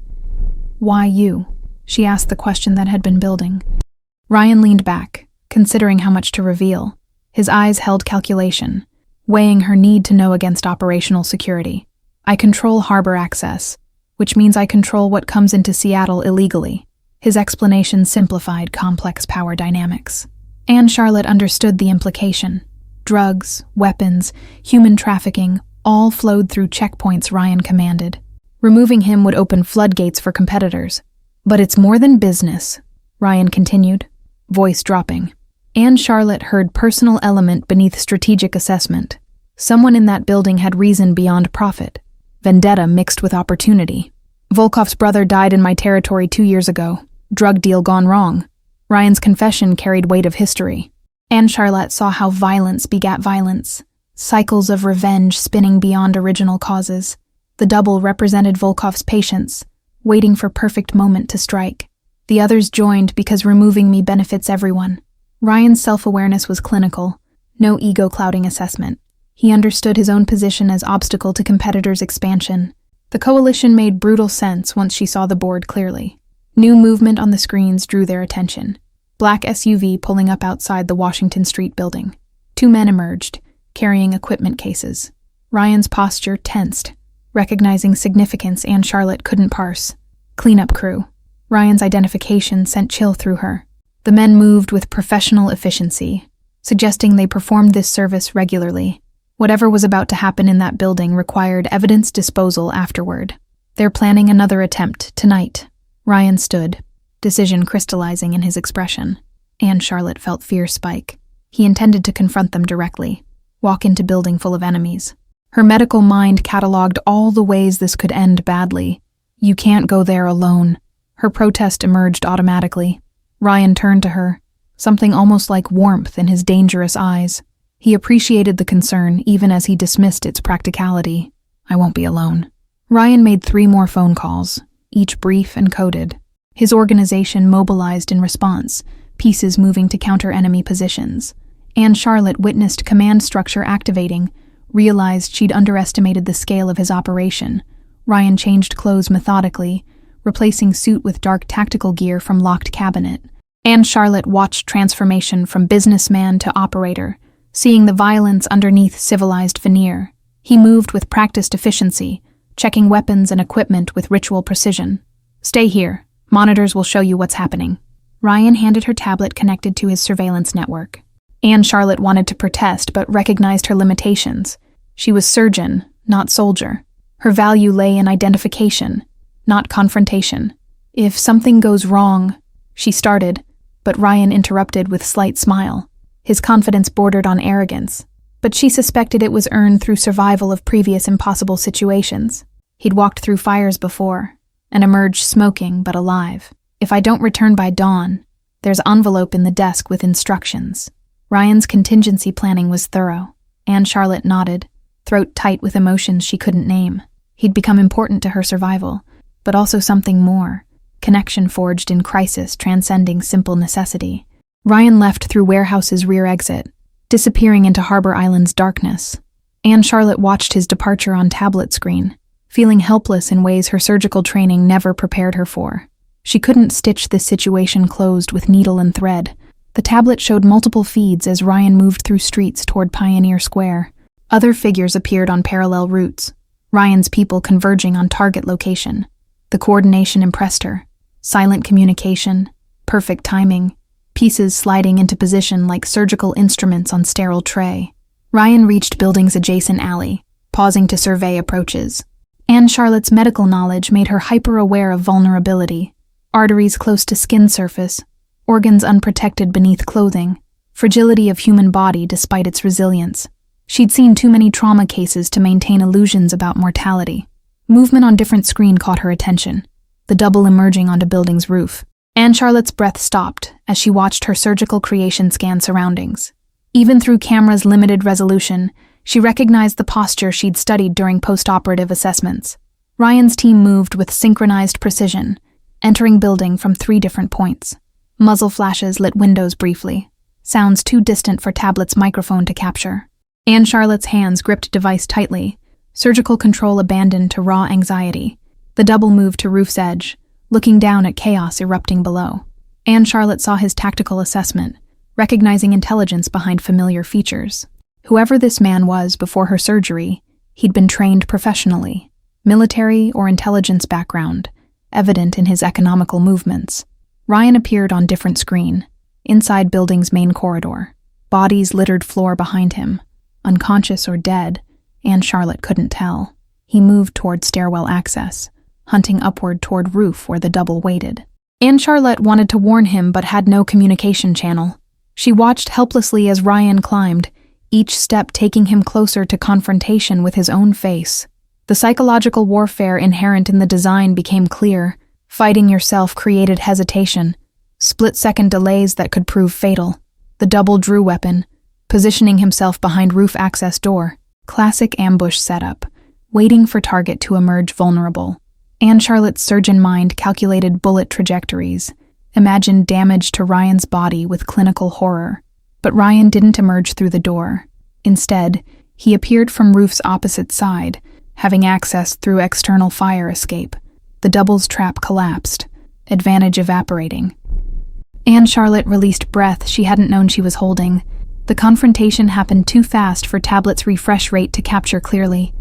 "Why you?" she asked the question that had been building. Ryan leaned back, considering how much to reveal. His eyes held calculation, weighing her need to know against operational security. "I control harbor access, which means I control what comes into Seattle illegally." His explanation simplified complex power dynamics. Anne Charlotte understood the implication. Drugs, weapons, human trafficking, all flowed through checkpoints Ryan commanded. Removing him would open floodgates for competitors. "But it's more than business," Ryan continued, voice dropping. Anne Charlotte heard personal element beneath strategic assessment. Someone in that building had reason beyond profit. Vendetta mixed with opportunity. "Volkov's brother died in my territory 2 years ago. Drug deal gone wrong." Ryan's confession carried weight of history. Anne Charlotte saw how violence begat violence, cycles of revenge spinning beyond original causes. The double represented Volkov's patience, waiting for perfect moment to strike. The others joined because removing me benefits everyone. Ryan's self-awareness was clinical, no ego-clouding assessment. He understood his own position as obstacle to competitors' expansion. The coalition made brutal sense once she saw the board clearly. New movement on the screens drew their attention. Black SUV pulling up outside the Washington Street building. 2 men emerged, carrying equipment cases. Ryan's posture tensed, recognizing significance Anne Charlotte couldn't parse. Cleanup crew. Ryan's identification sent chill through her. The men moved with professional efficiency, suggesting they performed this service regularly. Whatever was about to happen in that building required evidence disposal afterward. They're planning another attempt tonight. Ryan stood, decision crystallizing in his expression. Anne Charlotte felt fear spike. He intended to confront them directly, walk into building full of enemies. Her medical mind cataloged all the ways this could end badly. "You can't go there alone." Her protest emerged automatically. Ryan turned to her, something almost like warmth in his dangerous eyes. He appreciated the concern even as he dismissed its practicality. "I won't be alone." Ryan made 3 more phone calls, each brief and coded. His organization mobilized in response, pieces moving to counter enemy positions. Anne Charlotte witnessed command structure activating, realized she'd underestimated the scale of his operation. Ryan changed clothes methodically, replacing suit with dark tactical gear from locked cabinet. Anne Charlotte watched transformation from businessman to operator, seeing the violence underneath civilized veneer. He moved with practiced efficiency, checking weapons and equipment with ritual precision. "Stay here. Monitors will show you what's happening." Ryan handed her tablet connected to his surveillance network. Anne Charlotte wanted to protest but recognized her limitations. She was surgeon, not soldier. Her value lay in identification, not confrontation. "If something goes wrong," she started, but Ryan interrupted with slight smile. His confidence bordered on arrogance, but she suspected it was earned through survival of previous impossible situations. He'd walked through fires before, and emerged smoking but alive. "If I don't return by dawn, there's an envelope in the desk with instructions." Ryan's contingency planning was thorough. Anne Charlotte nodded, throat tight with emotions she couldn't name. He'd become important to her survival, but also something more. Connection forged in crisis transcending simple necessity. Ryan left through warehouse's rear exit, disappearing into Harbor Island's darkness. Anne Charlotte watched his departure on tablet screen, feeling helpless in ways her surgical training never prepared her for. She couldn't stitch this situation closed with needle and thread. The tablet showed multiple feeds as Ryan moved through streets toward Pioneer Square. Other figures appeared on parallel routes, Ryan's people converging on target location. The coordination impressed her. Silent communication, perfect timing, pieces sliding into position like surgical instruments on sterile tray. Ryan reached building's adjacent alley, pausing to survey approaches. Anne Charlotte's medical knowledge made her hyper-aware of vulnerability. Arteries close to skin surface, organs unprotected beneath clothing, fragility of human body despite its resilience. She'd seen too many trauma cases to maintain illusions about mortality. Movement on different screen caught her attention, the double emerging onto building's roof. Anne Charlotte's breath stopped as she watched her surgical creation scan surroundings. Even through camera's limited resolution, she recognized the posture she'd studied during post-operative assessments. Ryan's team moved with synchronized precision, entering building from 3 different points. Muzzle flashes lit windows briefly, sounds too distant for tablet's microphone to capture. Anne Charlotte's hands gripped device tightly, surgical control abandoned to raw anxiety. The double moved to roof's edge, looking down at chaos erupting below. Anne Charlotte saw his tactical assessment, recognizing intelligence behind familiar features. Whoever this man was before her surgery, he'd been trained professionally, military or intelligence background, evident in his economical movements. Ryan appeared on different screen, inside building's main corridor. Bodies littered floor behind him. Unconscious or dead, Anne Charlotte couldn't tell. He moved toward stairwell access, hunting upward toward roof where the double waited. Anne Charlotte wanted to warn him but had no communication channel. She watched helplessly as Ryan climbed, each step taking him closer to confrontation with his own face. The psychological warfare inherent in the design became clear. Fighting yourself created hesitation, split-second delays that could prove fatal. The double drew weapon, positioning himself behind roof access door. Classic ambush setup, waiting for target to emerge vulnerable. Anne Charlotte's surgeon mind calculated bullet trajectories, imagined damage to Ryan's body with clinical horror. But Ryan didn't emerge through the door. Instead, he appeared from roof's opposite side, having access through external fire escape. The double's trap collapsed, advantage evaporating. Anne Charlotte released breath she hadn't known she was holding. The confrontation happened too fast for tablet's refresh rate to capture clearly.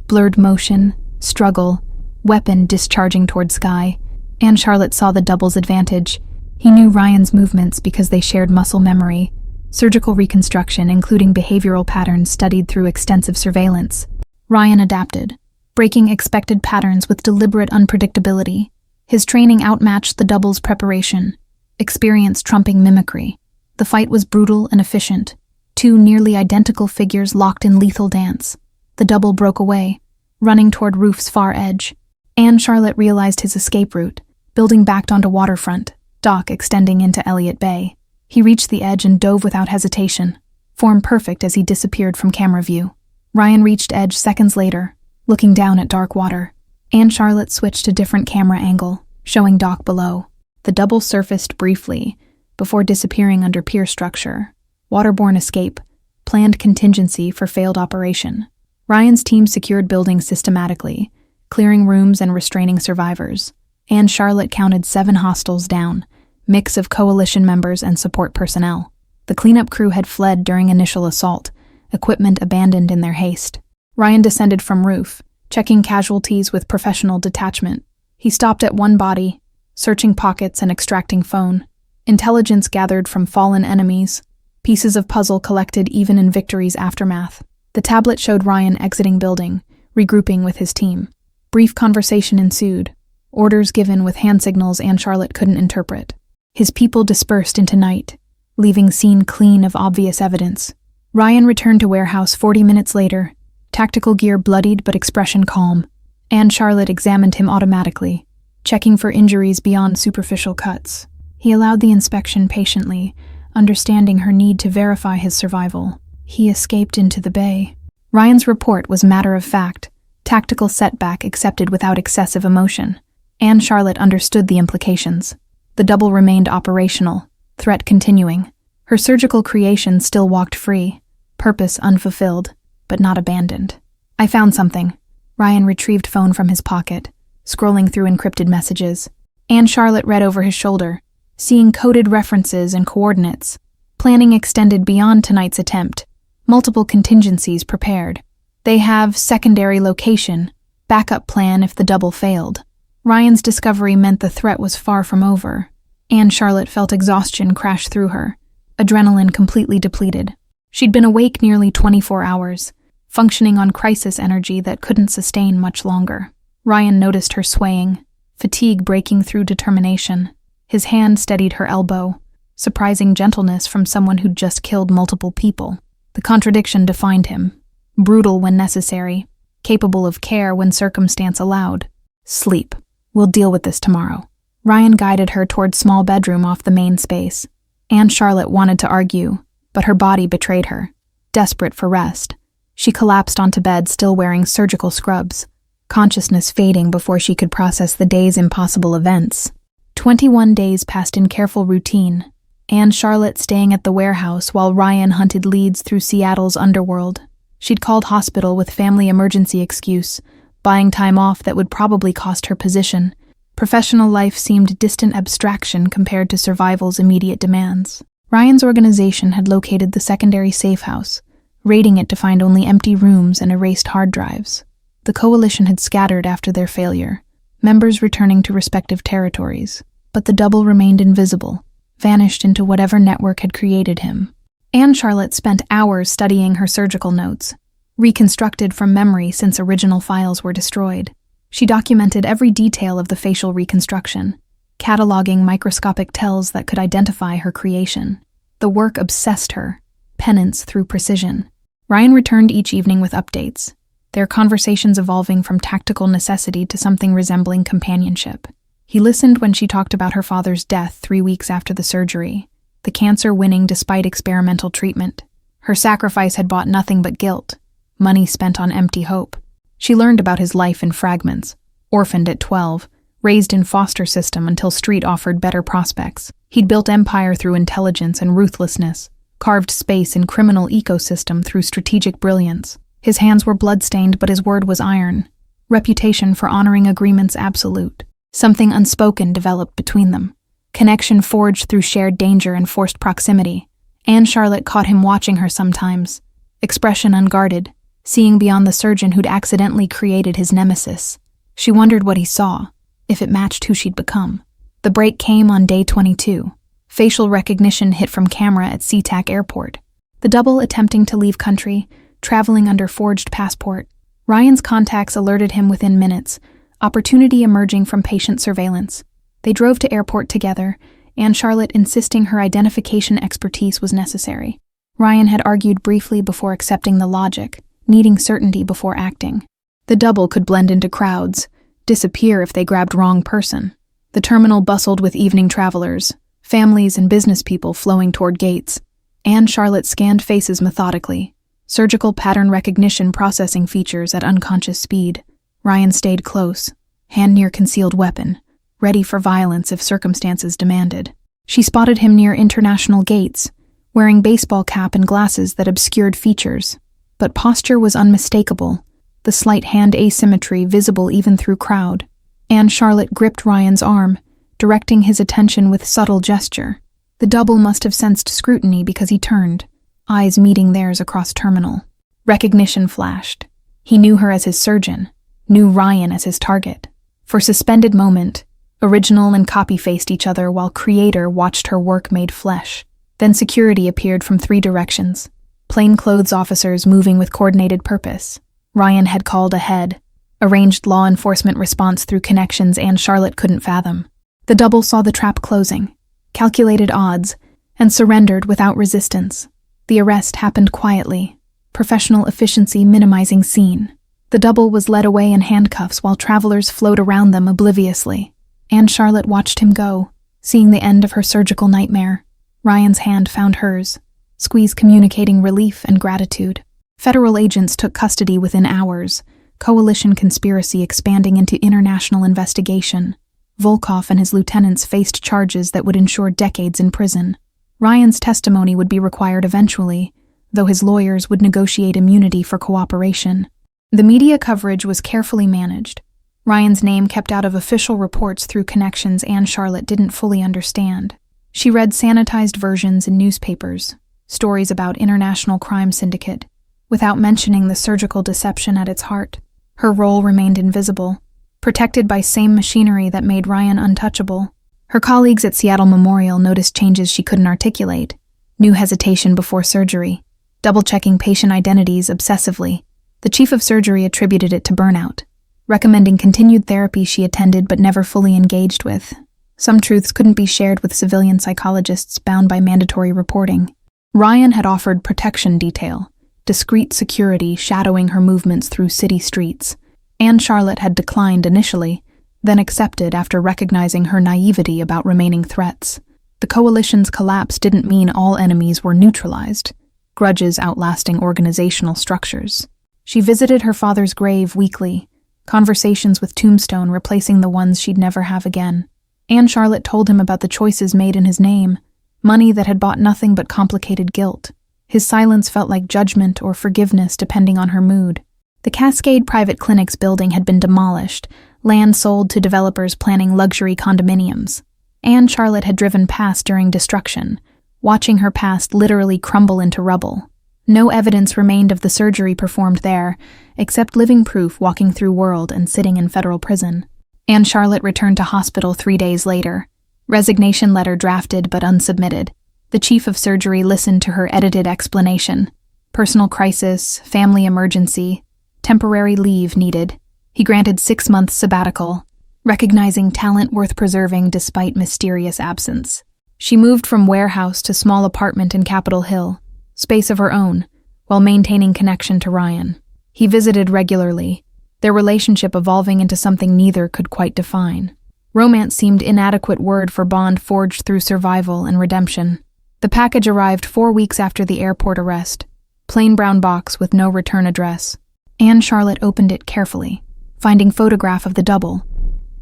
Blurred motion, struggle, weapon discharging toward sky. Anne Charlotte saw the double's advantage. He knew Ryan's movements because they shared muscle memory, surgical reconstruction including behavioral patterns studied through extensive surveillance. Ryan adapted, breaking expected patterns with deliberate unpredictability. His training outmatched the double's preparation, experience trumping mimicry. The fight was brutal and efficient. 2 nearly identical figures locked in lethal dance. The double broke away, running toward roof's far edge. Anne Charlotte realized his escape route, building backed onto waterfront, dock extending into Elliott Bay. He reached the edge and dove without hesitation, form perfect as he disappeared from camera view. Ryan reached edge seconds later, looking down at dark water. Anne Charlotte switched to different camera angle, showing dock below. The double surfaced briefly, before disappearing under pier structure. Waterborne escape, planned contingency for failed operation. Ryan's team secured buildings systematically, clearing rooms and restraining survivors. Anne Charlotte counted 7 hostiles down, mix of coalition members and support personnel. The cleanup crew had fled during initial assault, equipment abandoned in their haste. Ryan descended from roof, checking casualties with professional detachment. He stopped at one body, searching pockets and extracting phone. Intelligence gathered from fallen enemies, pieces of puzzle collected even in victory's aftermath. The tablet showed Ryan exiting building, regrouping with his team. Brief conversation ensued, orders given with hand signals Anne Charlotte couldn't interpret. His people dispersed into night, leaving scene clean of obvious evidence. Ryan returned to warehouse 40 minutes later, tactical gear bloodied but expression calm. Anne Charlotte examined him automatically, checking for injuries beyond superficial cuts. He allowed the inspection patiently, understanding her need to verify his survival. He escaped into the bay. Ryan's report was matter of fact, tactical setback accepted without excessive emotion. Anne Charlotte understood the implications. The double remained operational, threat continuing. Her surgical creation still walked free, purpose unfulfilled, but not abandoned. "I found something." Ryan retrieved phone from his pocket, scrolling through encrypted messages. Anne Charlotte read over his shoulder, seeing coded references and coordinates. Planning extended beyond tonight's attempt. Multiple contingencies prepared. They have secondary location, backup plan if the double failed. Ryan's discovery meant the threat was far from over. Anne Charlotte felt exhaustion crash through her, adrenaline completely depleted. She'd been awake nearly 24 hours, functioning on crisis energy that couldn't sustain much longer. Ryan noticed her swaying, fatigue breaking through determination. His hand steadied her elbow, surprising gentleness from someone who'd just killed multiple people. The contradiction defined him. Brutal when necessary, capable of care when circumstance allowed. "Sleep. We'll deal with this tomorrow." Ryan guided her toward small bedroom off the main space. Anne Charlotte wanted to argue, but her body betrayed her. Desperate for rest, she collapsed onto bed still wearing surgical scrubs, consciousness fading before she could process the day's impossible events. 21 days passed in careful routine, Anne Charlotte staying at the warehouse while Ryan hunted leads through Seattle's underworld. She'd called hospital with family emergency excuse, buying time off that would probably cost her position. Professional life seemed distant abstraction compared to survival's immediate demands. Ryan's organization had located the secondary safe house, raiding it to find only empty rooms and erased hard drives. The coalition had scattered after their failure, members returning to respective territories, but the double remained invisible, vanished into whatever network had created him. Anne Charlotte spent hours studying her surgical notes, reconstructed from memory since original files were destroyed. She documented every detail of the facial reconstruction, cataloging microscopic tells that could identify her creation. The work obsessed her, penance through precision. Ryan returned each evening with updates, their conversations evolving from tactical necessity to something resembling companionship. He listened when she talked about her father's death 3 weeks after the surgery, the cancer winning despite experimental treatment. Her sacrifice had bought nothing but guilt, money spent on empty hope. She learned about his life in fragments, orphaned at 12, raised in foster system until street offered better prospects. He'd built empire through intelligence and ruthlessness, carved space in criminal ecosystem through strategic brilliance. His hands were blood-stained, but his word was iron. Reputation for honoring agreements absolute. Something unspoken developed between them. Connection forged through shared danger and forced proximity. Anne Charlotte caught him watching her sometimes, expression unguarded, seeing beyond the surgeon who'd accidentally created his nemesis. She wondered what he saw, if it matched who she'd become. The break came on day 22. Facial recognition hit from camera at SeaTac Airport. The double attempting to leave country, traveling under forged passport. Ryan's contacts alerted him within minutes, opportunity emerging from patient surveillance. They drove to airport together, Anne Charlotte insisting her identification expertise was necessary. Ryan had argued briefly before accepting the logic, needing certainty before acting. The double could blend into crowds, disappear if they grabbed wrong person. The terminal bustled with evening travelers, families and business people flowing toward gates. Anne Charlotte scanned faces methodically, surgical pattern recognition processing features at unconscious speed. Ryan stayed close, hand near concealed weapon, ready for violence if circumstances demanded. She spotted him near international gates, wearing baseball cap and glasses that obscured features. But posture was unmistakable, the slight hand asymmetry visible even through crowd. Anne Charlotte gripped Ryan's arm, directing his attention with subtle gesture. The double must have sensed scrutiny because he turned, eyes meeting theirs across terminal. Recognition flashed. He knew her as his surgeon, knew Ryan as his target. For suspended moment, original and copy faced each other while creator watched her work made flesh. Then security appeared from 3 directions. Plainclothes officers moving with coordinated purpose. Ryan had called ahead, arranged law enforcement response through connections Anne Charlotte couldn't fathom. The double saw the trap closing, calculated odds, and surrendered without resistance. The arrest happened quietly, professional efficiency minimizing scene. The double was led away in handcuffs while travelers flowed around them obliviously. Anne Charlotte watched him go, seeing the end of her surgical nightmare. Ryan's hand found hers, squeeze communicating relief and gratitude. Federal agents took custody within hours, coalition conspiracy expanding into international investigation. Volkov and his lieutenants faced charges that would ensure decades in prison. Ryan's testimony would be required eventually, though his lawyers would negotiate immunity for cooperation. The media coverage was carefully managed. Ryan's name kept out of official reports through connections Anne Charlotte didn't fully understand. She read sanitized versions in newspapers, stories about international crime syndicate, without mentioning the surgical deception at its heart. Her role remained invisible, protected by same machinery that made Ryan untouchable. Her colleagues at Seattle Memorial noticed changes she couldn't articulate: new hesitation before surgery, double-checking patient identities obsessively. The chief of surgery attributed it to burnout, recommending continued therapy she attended but never fully engaged with. Some truths couldn't be shared with civilian psychologists bound by mandatory reporting. Ryan had offered protection detail, discreet security shadowing her movements through city streets. Anne Charlotte had declined initially, then accepted after recognizing her naivety about remaining threats. The coalition's collapse didn't mean all enemies were neutralized, grudges outlasting organizational structures. She visited her father's grave weekly, conversations with Tombstone replacing the ones she'd never have again. Anne Charlotte told him about the choices made in his name, money that had bought nothing but complicated guilt. His silence felt like judgment or forgiveness depending on her mood. The Cascade Private Clinics building had been demolished, land sold to developers planning luxury condominiums. Anne Charlotte had driven past during destruction, watching her past literally crumble into rubble. No evidence remained of the surgery performed there, except living proof walking through world and sitting in federal prison. Anne Charlotte returned to hospital 3 days later, resignation letter drafted but unsubmitted. The chief of surgery listened to her edited explanation. Personal crisis, family emergency, temporary leave needed. He granted 6 months sabbatical, recognizing talent worth preserving despite mysterious absence. She moved from warehouse to small apartment in Capitol Hill, space of her own, while maintaining connection to Ryan. He visited regularly, their relationship evolving into something neither could quite define. Romance seemed inadequate word for bond forged through survival and redemption. The package arrived 4 weeks after the airport arrest, plain brown box with no return address. Anne Charlotte opened it carefully, finding photograph of the double,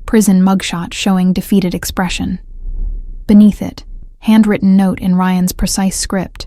prison mugshot showing defeated expression. Beneath it, handwritten note in Ryan's precise script.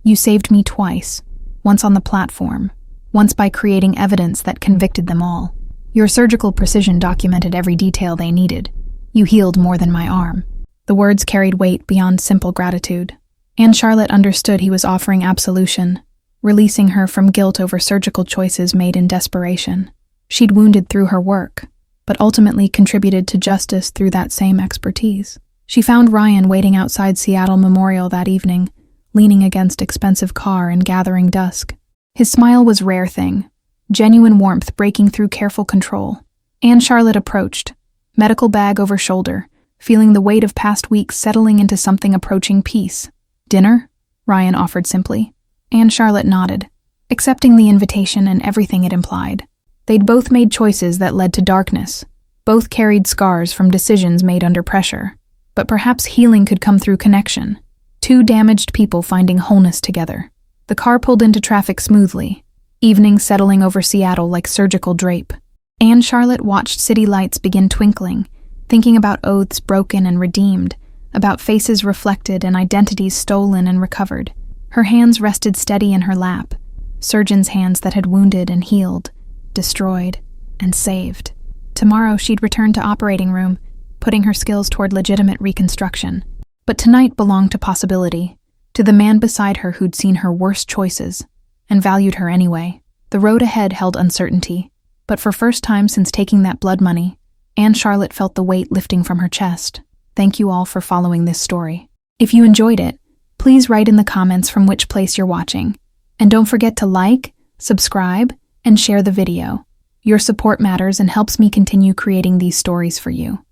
"You saved me twice, once on the platform, once by creating evidence that convicted them all. Your surgical precision documented every detail they needed. You healed more than my arm." The words carried weight beyond simple gratitude. Anne Charlotte understood he was offering absolution, releasing her from guilt over surgical choices made in desperation. She'd wounded through her work, but ultimately contributed to justice through that same expertise. She found Ryan waiting outside Seattle Memorial that evening, leaning against expensive car in gathering dusk. His smile was rare thing, genuine warmth breaking through careful control. Anne Charlotte approached, medical bag over shoulder, feeling the weight of past weeks settling into something approaching peace. "Dinner?" Ryan offered simply. Anne Charlotte nodded, accepting the invitation and everything it implied. They'd both made choices that led to darkness. Both carried scars from decisions made under pressure. But perhaps healing could come through connection. Two damaged people finding wholeness together. The car pulled into traffic smoothly, evening settling over Seattle like surgical drape. Anne Charlotte watched city lights begin twinkling, thinking about oaths broken and redeemed, about faces reflected and identities stolen and recovered. Her hands rested steady in her lap, surgeons' hands that had wounded and healed, destroyed, and saved. Tomorrow she'd return to operating room, putting her skills toward legitimate reconstruction. But tonight belonged to possibility, to the man beside her who'd seen her worst choices, and valued her anyway. The road ahead held uncertainty, but for first time since taking that blood money, Anne Charlotte felt the weight lifting from her chest. Thank you all for following this story. If you enjoyed it, please write in the comments from which place you're watching. And don't forget to like, subscribe, and share the video. Your support matters and helps me continue creating these stories for you.